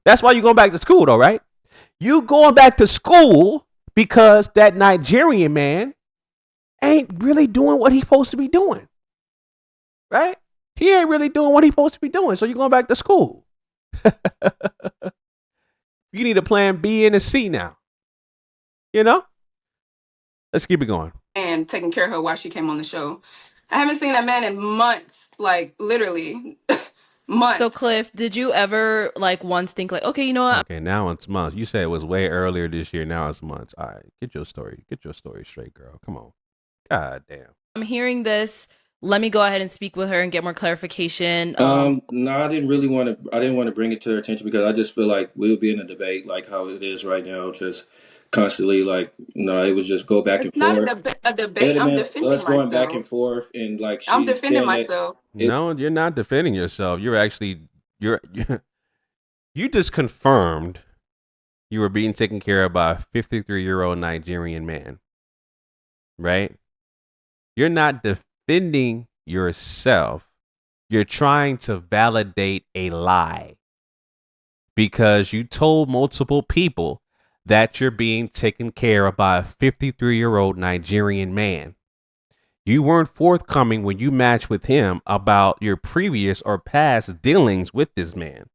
That's why you going back to school though, right? You going back to school because that Nigerian man ain't really doing what he's supposed to be doing. Right? He ain't really doing what he's supposed to be doing. So you're going back to school. You need a plan B and a C now. You know? Let's keep it going. And taking care of her while she came on the show. I haven't seen that man in months, like literally months. so Cliff, did you ever like once think like, okay, you know what? Okay, now it's months. You said it was way earlier this year. Now it's months. All right, get your story straight, girl. Come on. God damn. I'm hearing this. Let me go ahead and speak with her and get more clarification. No, I didn't really want to. I didn't want to bring it to her attention because I just feel like we'll be in a debate like how it is right now, just constantly like it was just go back and It's not forth. a debate. I'm defending Us going back and myself. forth and like I'm she defending saying that myself. No, you're not defending yourself. You're actually you just confirmed you were being taken care of by a 53-year-old Nigerian man. Right? You're not defending yourself. You're trying to validate a lie because you told multiple people that you're being taken care of by a 53-year-old Nigerian man. You weren't forthcoming when you matched with him about your previous or past dealings with this man,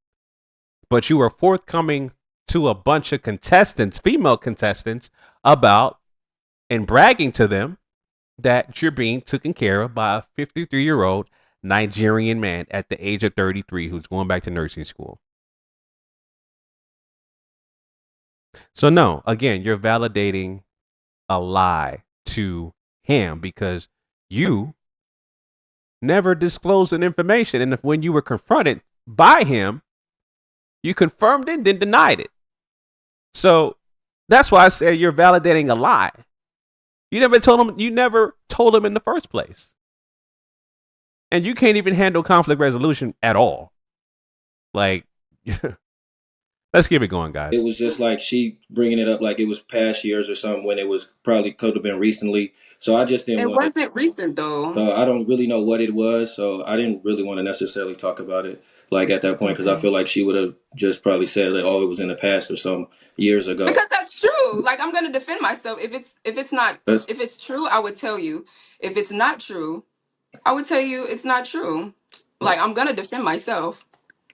but you were forthcoming to a bunch of contestants, female contestants, about and bragging to them that you're being taken care of by a 53-year-old Nigerian man at the age of 33 who's going back to nursing school. So no, again, you're validating a lie to him because you never disclosed an information. And when you were confronted by him, you confirmed it, then denied it. So that's why I say you're validating a lie. You never told him in the first place. And you can't even handle conflict resolution at all. Like, let's keep it going, guys. it was just like she bringing it up like it was past years or something when it was probably could have been recently. So I just didn't It want to. wasn't recent though. So I don't really know what it was. So I didn't really want to necessarily talk about it like at that point because I feel like she would have just probably said like, "Oh, it was in the past or some years ago." Because that's true. Like I'm gonna defend myself. That's If it's true, I would tell you. If it's not true, I would tell you it's not true. that's, Like I'm gonna defend myself.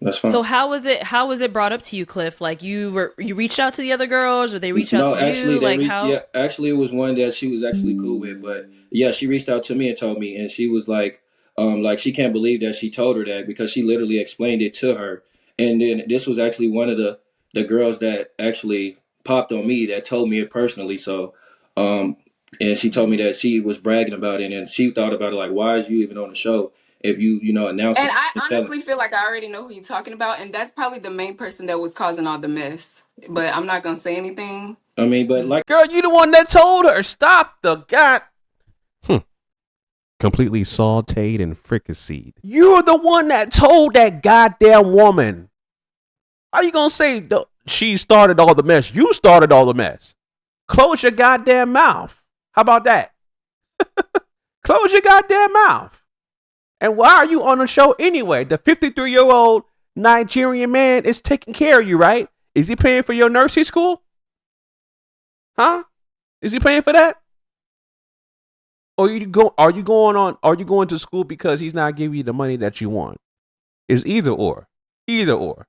that's fine. So how was it brought up to you, Cliff? Like you reached out to the other girls or they reached out No, to actually, you? Like how? yeah, actually, it was one that she was actually cool with. But yeah, she reached out to me and told me, and she was like she can't believe that she told her that because she literally explained it to her. And then this was actually one of the girls that actually popped on me that told me it personally. So, and she told me that she was bragging about it, and she thought about it like, why is you even on the show? if you know announce And it. I honestly feel like I already know who you're talking about, and that's probably the main person that was causing all the mess. But I'm not gonna say anything. I mean, but like, girl, you the one that told her stop the god. Completely sauteed and fricasseed. You're the one that told that goddamn woman. How you gonna say she started all the mess? You started all the mess. Close your goddamn mouth. How about that? Close your goddamn mouth. And why are you on the show anyway? The 53-year-old Nigerian man is taking care of you, right? Is he paying for your nursing school? Huh? Is he paying for that? Or are you going to school because he's not giving you the money that you want? It's either or. Either or.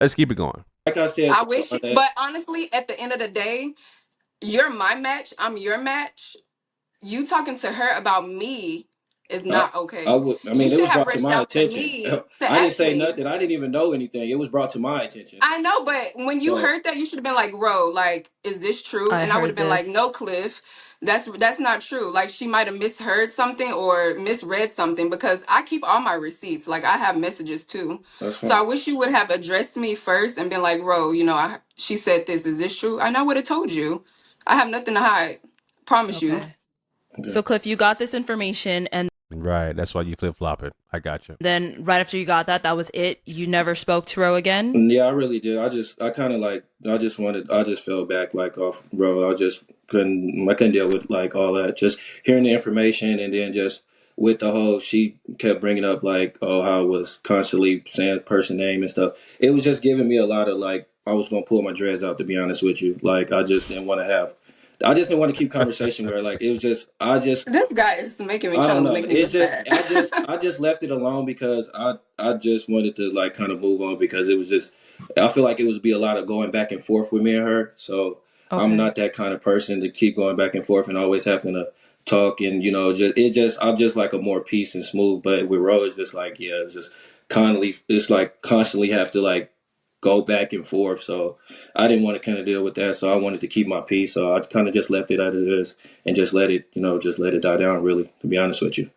Let's keep it going. like I said, I wish, but honestly, at the end of the day, you're my match. I'm your match. You talking to her about me is not I okay. would. I You mean, it should was have brought to reached my out to attention. me to I didn't ask say me. nothing. I didn't even know anything. It was brought to my attention. I know, but when you So heard that, you should have been like, "Ro, like, is this true?" I And I would have heard been like, "No, this. Cliff, that's not true." Like, she might have misheard something or misread something because I keep all my receipts. Like, I have messages too. that's So I fine. wish you would have addressed me first and been like, "Ro, she said this. Is this true?" And I would have told you. I have nothing to hide. Promise you. Okay. Okay. So Cliff, you got this information, and Right. That's why you flip flopping. I got you. then right after you got that, that was it. You never spoke to Ro again. Yeah, I really did. I kind of like, I just fell back like off, bro. I couldn't deal with like all that. Just hearing the information and then just with the whole, she kept bringing up like, oh, how I was constantly saying person name and stuff. It was just giving me a lot of like, I was going to pull my dreads out, to be honest with you. Like, I just didn't want to keep conversation where like, it was just, This guy is making me I trying don't to know. make me It's look just bad. I just left it alone because I just wanted to like kind of move on because it was just I feel like it would be a lot of going back and forth with me and her. So I'm Okay. not that kind of person to keep going back and forth and always having to talk and I'm just like a more peace and smooth. But with Ro, it's just like it's just constantly have to like go back and forth. So I didn't want to kind of deal with that. So I wanted to keep my peace. So I kind of just left it as it is and just let it, just let it die down, really, to be honest with you.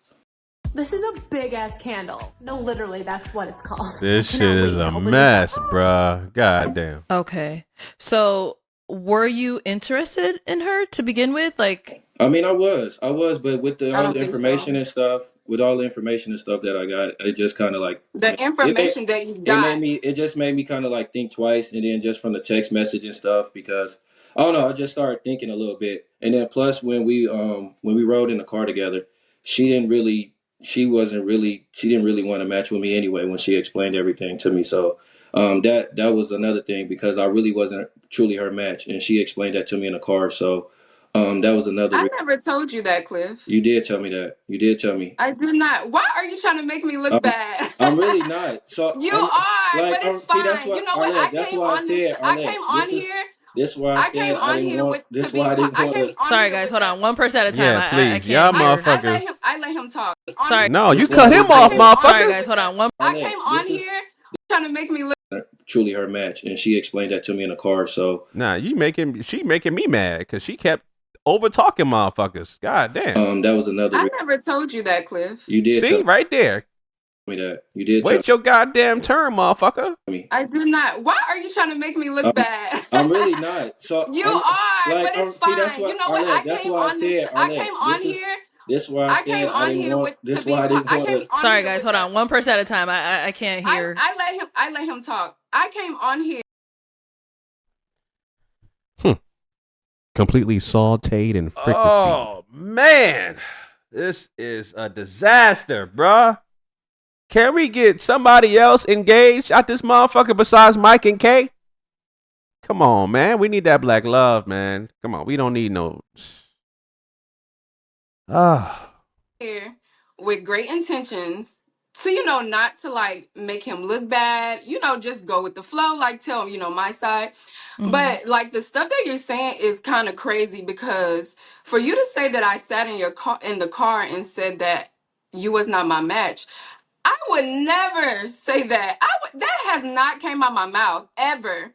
This is a big ass candle. No, literally, that's what it's called. This shit is a mess, bruh. God damn. Okay. So were you interested in her to begin with? Like, I mean, I was, but with I all don't the think so. information and stuff, with all the information and stuff that I got, it just kind of like The information that you got. it just made me kind of like think twice, and then just from the text message and stuff, because I don't know, I just started thinking a little bit, and then plus when we rode in the car together, she didn't really want to match with me anyway when she explained everything to me. So that was another thing because I really wasn't truly her match, and she explained that to me in the car. So that was another. I never told you that, Cliff. You did tell me that. You did tell me. I did not. Why are you trying to make me look bad? I'm really not. So You I'm are, like, but it's see, that's fine. what You know what? Arlette. That's why I said, I Arlette. came on here. This why I I came said I on didn't here want. with to This be. why I didn't I want came to. on sorry here guys, with hold the. on. One person at a time. Yeah, I please. can't Y'all hear. motherfuckers. I let him talk. Sorry. No, you This cut why him I off, didn't came want on Sorry motherfucker. here guys, hold on. One I Arlette, came on here trying to make me look. truly her match, and she explained that to me in the car. So Nah, she making me mad because she kept over talking motherfuckers. God damn. that was another. I never told you that, Cliff. You did See, tell right there. me that. You did tell Wait your goddamn turn, motherfucker. me. I did not. Why are you trying to make me look bad? I'm really not. So You I'm are, but like, it's see, that's fine. You what know what? Arlette. That's why I said, I Arlette. came on here. This why I I said came I on didn't here want. with to This be. why I didn't I want came to. on Sorry here guys, with hold the. on. One person at a time. I can't hear. I let him talk. I came on here. Completely sauteed and fricasseed. Oh man, this is a disaster, bruh. Can we get somebody else engaged at this motherfucker besides Mike and Kay? Come on, man. We need that black love, man. Come on. We don't need no. Here with great intentions to not to like make him look bad, just go with the flow, like tell him my side. But like the stuff that you're saying is kind of crazy because for you to say that I sat in the car and said that you was not my match, I would never say that. That has not came out my mouth ever.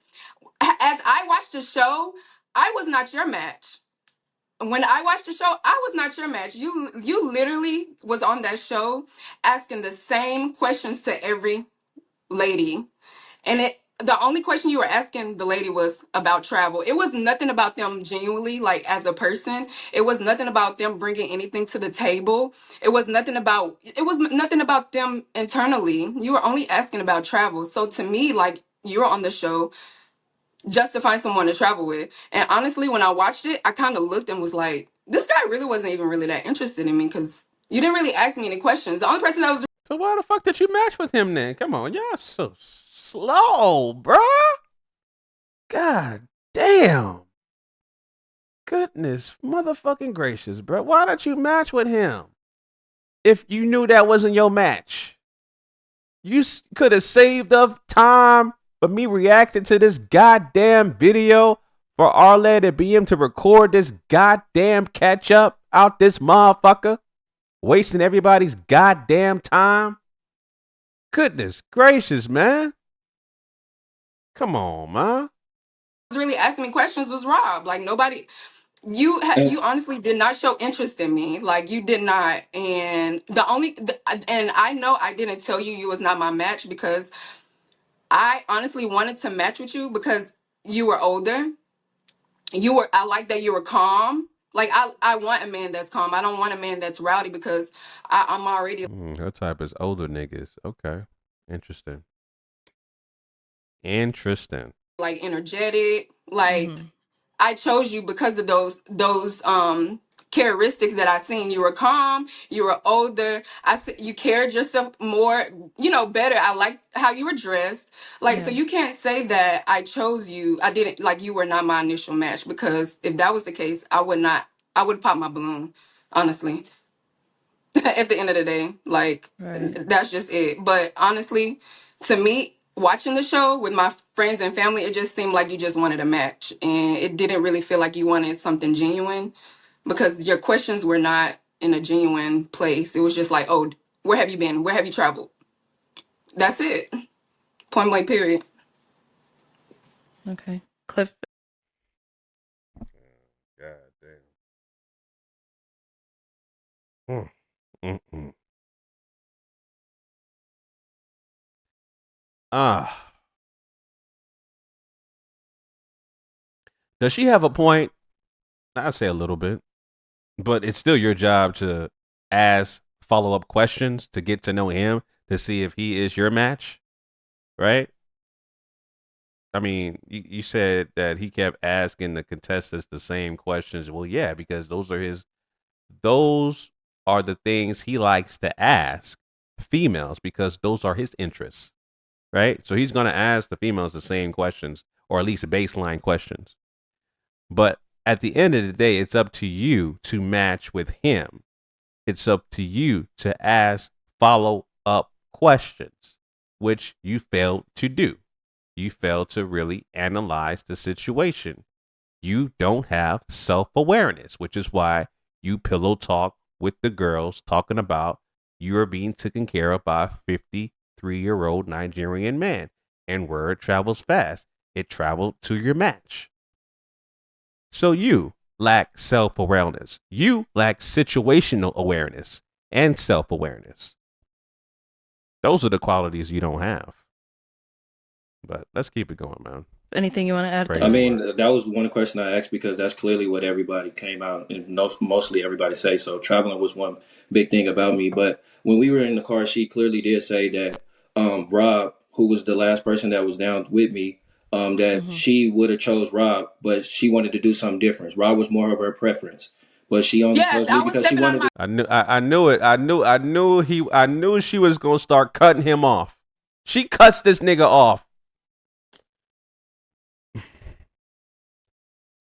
As I watched the show, I was not your match. when I watched the show, I was not your match. You literally was on that show asking the same questions to every lady. And the only question you were asking the lady was about travel. It was nothing about them genuinely, like as a person. It was nothing about them bringing anything to the table. It was nothing about them internally. You were only asking about travel. So to me, like, you were on the show just to find someone to travel with. And honestly, when I watched it, I kind of looked and was like, this guy really wasn't even really that interested in me, because you didn't really ask me any questions. The only person that was So why the fuck did you match with him then? Come on, y'all so slow, bruh. God damn. Goodness motherfucking gracious, bro. Why did you match with him if you knew that wasn't your match? You could have saved up time for me reacting to this goddamn video for Arlette and BM to record this goddamn catch up out this motherfucker, wasting everybody's goddamn time. Goodness gracious, man. Come on, man. really asking me questions was Rob. Like, nobody. You honestly did not show interest in me, like, you did not. And and I know I didn't tell you you was not my match, because I honestly wanted to match with you because you were older. I like that you were calm. Like, I want a man that's calm. I don't want a man that's rowdy, because I'm already Her type is older niggas. Okay. Interesting. Interesting. like energetic. Like, Mm-hmm. I chose you because of those characteristics that I seen. You were calm, you were older. You cared yourself more, better. I liked how you were dressed. Like, so Yeah. you can't say that I chose you. I didn't, like, you were not my initial match, because if that was the case, I would pop my balloon, honestly. At the end of the day, like, Right. that's just it. But honestly, to me, watching the show with my friends and family, it just seemed like you just wanted a match, and it didn't really feel like you wanted something genuine, because your questions were not in a genuine place. It was just like, oh, where have you been? Where have you traveled? That's it. Point blank, period. Okay. Cliff. God damn. Mm-mm. Does she have a point? I'd say a little bit, but it's still your job to ask follow-up questions to get to know him, to see if he is your match, right? I mean, you said that he kept asking the contestants the same questions. Well, yeah, because those are the things he likes to ask females, because those are his interests, right? So he's going to ask the females the same questions, or at least baseline questions. But at the end of the day, it's up to you to match with him. It's up to you to ask follow-up questions, which you failed to do. You failed to really analyze the situation. You don't have self-awareness, which is why you pillow talk with the girls talking about you're being taken care of by a 53-year-old Nigerian man. And word travels fast. It traveled to your match. So you lack self-awareness. You lack situational awareness and self-awareness. Those are the qualities you don't have. But let's keep it going, man. Anything you want to add Praise to I it? the mean, Lord. that was one question I asked because that's clearly what everybody came out and mostly everybody say. So traveling was one big thing about me. But when we were in the car, she clearly did say that Rob, who was the last person that was down with me, that Mm-hmm. she would have chose Rob, but she wanted to do something different. Rob was more of her preference, but she only Yes, chose me I was because she stepping out of wanted my to. I knew it. I knew she was gonna start cutting him off. She cuts this nigga off.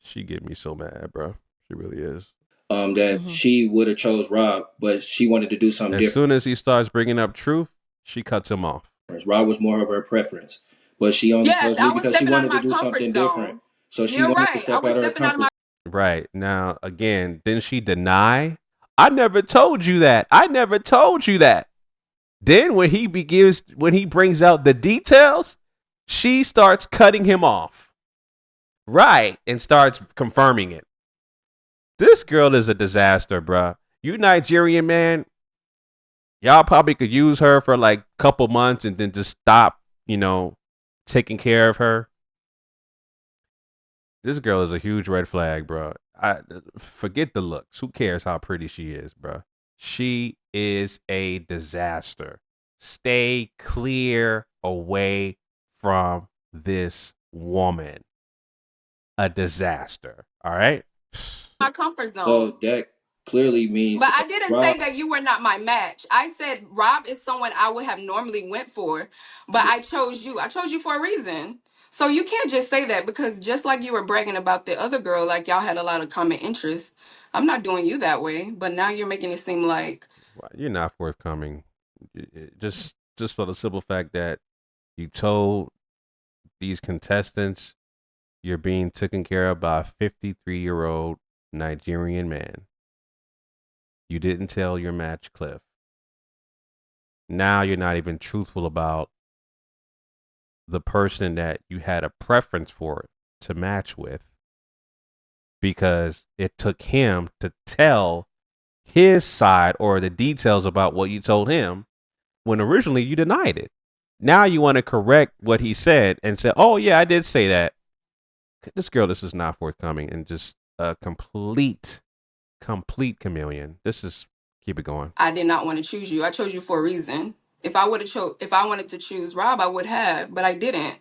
She get me so mad, bro. She really is. That Mm-hmm. she would have chose Rob, but she wanted to do something As different. soon as he starts bringing up truth, she cuts him off. Rob was more of her preference, but she only Yes, chose me I was because she stepping out of wanted to my do comfort something different. zone. So she You're wanted to right. I step was out of her stepping out of comfort my Right. Now, again, didn't she deny? I never told you that. I never told you that. Then when he brings out the details, she starts cutting him off. Right. And starts confirming it. This girl is a disaster, bruh. You Nigerian man, y'all probably could use her for like a couple months and then just stop, taking care of her. This girl is a huge red flag, bro. I forget the looks. Who cares how pretty she is, bro? She is a disaster. Stay clear away from this woman. A disaster. All right. My comfort zone. So that clearly means. But I didn't Rob, say that you were not my match. I said Rob is someone I would have normally went for, but I chose you. I chose you for a reason. So you can't just say that, because just like you were bragging about the other girl, like y'all had a lot of common interests. I'm not doing you that way, but now you're making it seem like You're not forthcoming. Just for the simple fact that you told these contestants you're being taken care of by a 53-year-old Nigerian man. You didn't tell your match, Cliff. Now you're not even truthful about the person that you had a preference for to match with, because it took him to tell his side or the details about what you told him when originally you denied it. Now you want to correct what he said and say, oh, yeah, I did say that. This is not forthcoming and just a complete chameleon. Keep it going. I did not want to choose you. I chose you for a reason. If I wanted to choose Rob, I would have, but I didn't.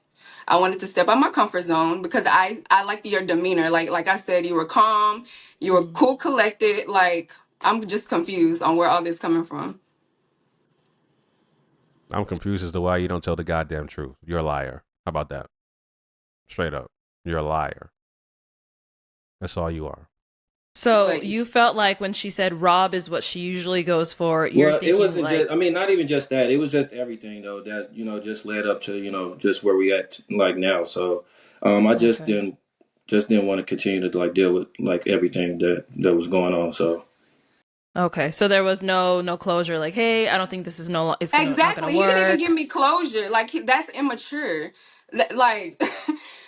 I wanted to step out my comfort zone because I liked your demeanor. Like I said, you were calm, you were cool, collected. Like, I'm just confused on where all this coming from. I'm confused as to why you don't tell the goddamn truth. You're a liar. How about that? Straight up. You're a liar. That's all you are. So you felt like when she said Rob is what she usually goes for, you're thinking it wasn't like, just. I mean, not even just that. It was just everything though that just led up to just where we at like now. So, I just didn't want to continue to like deal with like everything that was going on. So. Okay, so there was no closure. Like, hey, I don't think this is Exactly. not gonna He work. didn't even give me closure. Like, that's immature. Like,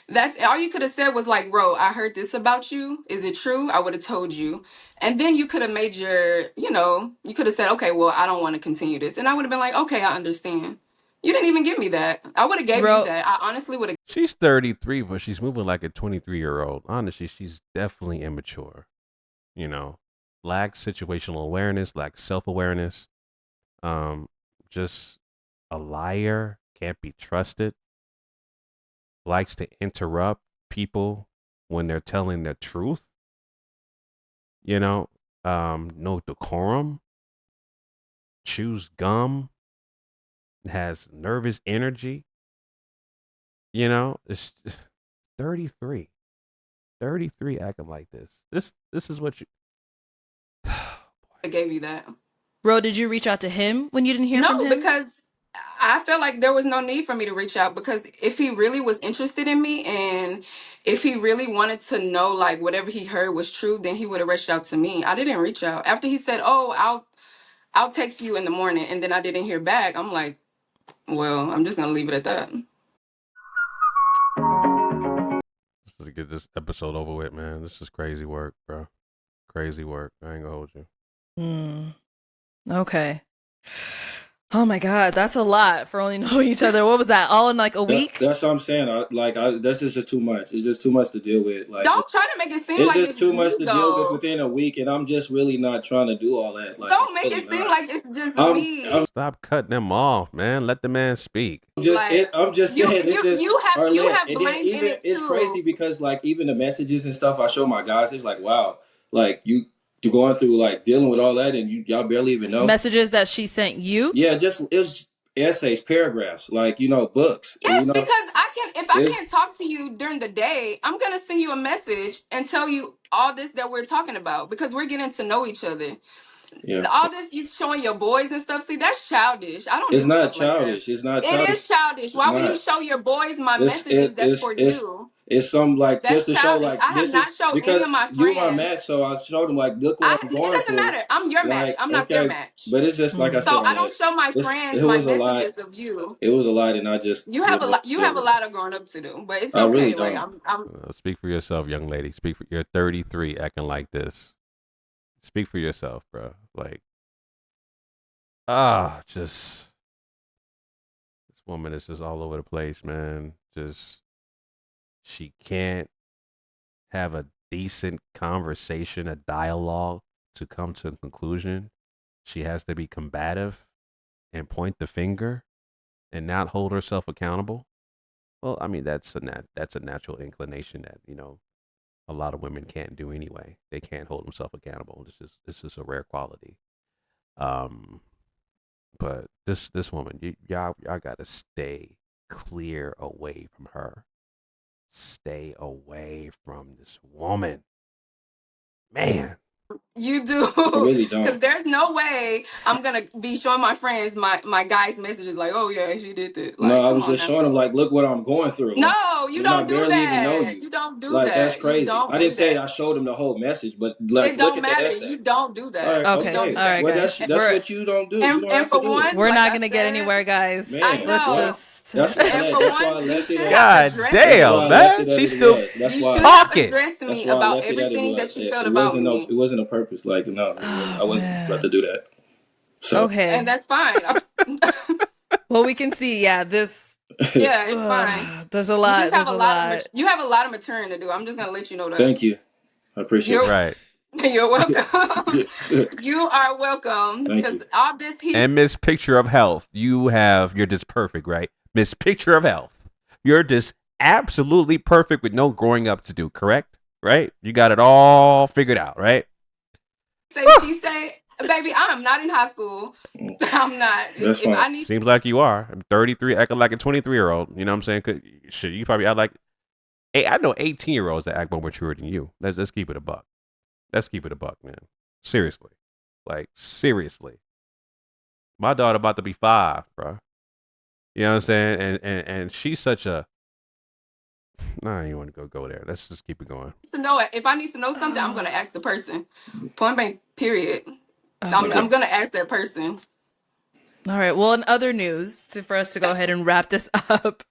that's all you could have said was like, "Bro, I heard this about you. Is it true?" I would have told you, and then you could have made you could have said, "Okay, well, I don't want to continue this," and I would have been like, "Okay, I understand." You didn't even give me that. I would have gave you that. I honestly would have. She's 33, but she's moving like a 23-year-old. Honestly, she's definitely immature. Lacks situational awareness, lacks self-awareness. Just a liar, can't be trusted. Likes to interrupt people when they're telling the truth. No decorum. Chews gum. Has nervous energy. It's 33. 33 acting like this. This is what you. I gave you that. Ro, did you reach out to him when you didn't hear from him? No, because I felt like there was no need for me to reach out, because if he really was interested in me and if he really wanted to know like whatever he heard was true, then he would have reached out to me. I didn't reach out. After he said, "Oh, I'll text you in the morning," and then I didn't hear back, I'm like, well, I'm just going to leave it at that. Let's get this episode over with, man. This is crazy work, bro. Crazy work. I ain't gonna hold you. Okay. Oh my God, that's a lot for only knowing each other. What was that? All in like a week? That's what I'm saying. That's just too much. It's just too much to deal with. Like, don't try to make it seem like it's just too much to though. deal with within a week, and I'm just really not trying to do all that. Like, don't make it seem like it's just me. Stop cutting them off, man. Let the man speak. I'm just saying. You have blamed in it too. It's crazy because like even the messages and stuff I show my guys, it's like, wow, like you going through like dealing with all that, and y'all barely even know messages that she sent you. Yeah, it was essays, paragraphs, like books. Yes, because if I can't talk to you during the day, I'm gonna send you a message and tell you all this that we're talking about, because we're getting to know each other. Yeah. All this you showing your boys and stuff. See, that's childish. I don't. It's not childish. It's not childish. It is childish. Why would you show your boys my messages? That's for you. It's some like that's just to childish. show like I have not showed any of my friends. You are match, so I showed them like look what I'm going through. It doesn't matter. I'm your match. I'm not their match. But it's just like I said. So I don't show my friends my messages of you. It was a lot, and I just you have a lot. You have a lot of growing up to do, but it's okay. I really like don't. I'm speak for yourself, young lady. You're 33, acting like this. Speak for yourself, bro. Like, just this woman is just all over the place, man. Just she can't have a decent conversation, a dialogue to come to a conclusion. She has to be combative and point the finger and not hold herself accountable. Well, I mean that's a natural inclination that a lot of women can't do anyway. They can't hold themselves accountable. This is a rare quality. Um, but this woman, y'all gotta stay clear away from her. Stay away from this woman, man. You do, I really because don't. there's no way I'm gonna be showing my friends my guy's messages like, oh yeah, she did that. No, Like, I come was on just now. showing them like, look what I'm going through. Like, No, you and I don't do barely even know that. you. You don't do Like that's that. You crazy. don't I didn't do say that. I showed them the whole message, but like, It look don't at the matter. essay. You don't do All that. right, You Okay. don't okay. do All right, that. Well, guys. that's what you don't do. You don't And have to for do it. one, We're like not I gonna get said, anywhere, guys. I Man, Let's know. well, just that's And for that's why I one, you left it should at. have God addressed That's why damn, I me. left man. it at She's it still was. That's You why. should have talking. addressed That's me why I about left it at it everything that was. you It, felt it about wasn't no. It me. wasn't a purpose. Like no, I Oh wasn't about to man. do that. So And Okay. that's fine. Well, we can see. Yeah, this. Yeah, it's fine. There's a You just lot. have There's a a lot of lot. you have a lot of maturing to do. I'm just gonna let you know that. thank you. I appreciate You're Right. you're welcome. it. You are welcome. Thank Because you. all this he's And Miss Picture of Health, you're just perfect, right? Miss Picture of Health, you're just absolutely perfect with no growing up to do, correct? Right? You got it all figured out, right? say she say, baby, I'm not in high school. I'm not. That's If fine. I need Seems like you are. I'm 33, acting like a 23-year-old. You know what I'm saying? Shit, you probably act like. Hey, I know 18-year-olds that act more mature than you. Let's keep it a buck. Let's keep it a buck, man. Seriously. Like, seriously. My daughter about to be 5, bro. You know what I'm saying? And she's such a. Nah, I ain't want to go there. Let's just keep it going. to know it, if I need to know something, I'm gonna ask the person. Point blank, period. I'm Okay. gonna ask that person. All right. Well, in other news, for us to go ahead and wrap this up,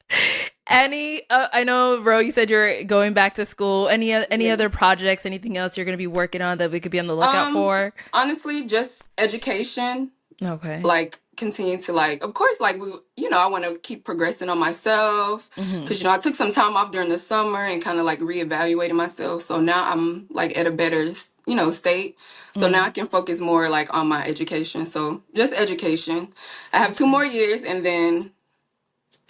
I know, Ro, you said you're going back to school. Any Yeah. other projects, anything else you're going to be working on that we could be on the lookout for? Honestly, just education. Okay. Like continue to like, of course, like I want to keep progressing on myself Mm-hmm. because I took some time off during the summer and kind of like reevaluated myself. So now I'm like at a better state. So now I can focus more like on my education. So just education. I have 2 Okay. more years and then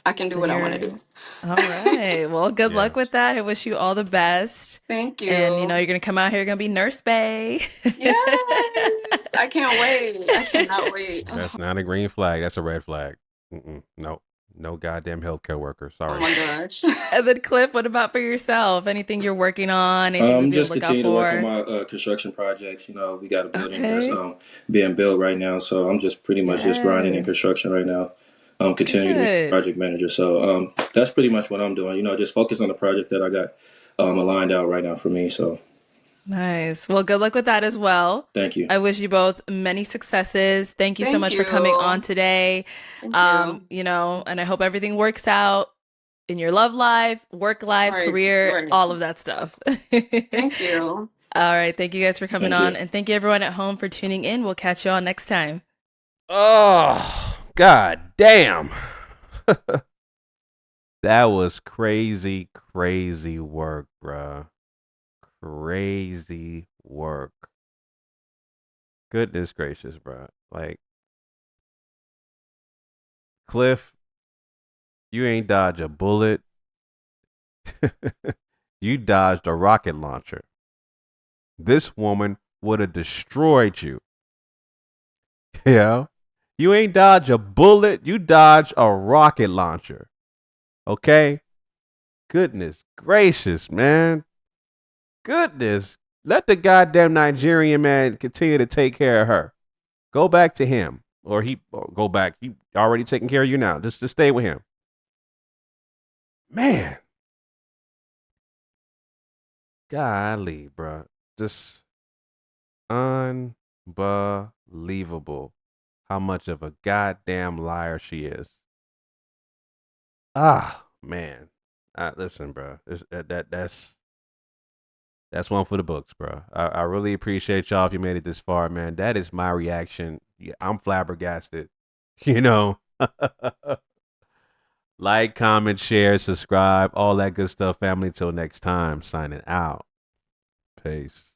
I can do Then what I want to you're do. all right. Well, good Yeah. luck with that. I wish you all the best. Thank And you. you're gonna come out here, you're gonna be Nurse Bay. Yes, I can't wait. I cannot wait. That's not a green flag. That's a red flag. No. No goddamn healthcare worker. Oh Sorry. my gosh. And then Cliff, what about for yourself? Anything you're working on? Anything we'd be on Just the lookout continue to work on for? my construction projects. We got a building that's Okay. being built right now, so I'm just pretty much just grinding in Yes. construction right now. Continue to be a Good. project manager. So that's pretty much what I'm doing. Just focus on the project that I got aligned out right now for me. So Nice. Well, good luck with that as well. thank you. I wish you both many successes. Thank you so Thank much for coming on you. today. Thank you. And I hope everything works out in your love life, work life, Right. career, Right. all of that stuff. Thank you. All right. Thank you guys for coming Thank on. you. And thank you everyone at home for tuning in. We'll catch you all next time. Oh, god damn. That was crazy, crazy work, bruh. Crazy work. Goodness gracious, bruh. Like, Cliff, you ain't dodged a bullet. You dodged a rocket launcher. This woman would have destroyed you. Yeah. You ain't dodge a bullet, you dodge a rocket launcher. Okay? Goodness gracious, man. Goodness. Let the goddamn Nigerian man continue to take care of her. Go back to him. Or go back. He already taking care of you now. Just stay with him. Man. Golly, bro. Just unbelievable how much of a goddamn liar she is. Ah, man. Listen, bro. That's That's one for the books, bro. I really appreciate y'all if you made it this far, man. That is my reaction. Yeah, I'm flabbergasted. You know, like, comment, share, subscribe, all that good stuff, family. Till next time, signing out. Peace.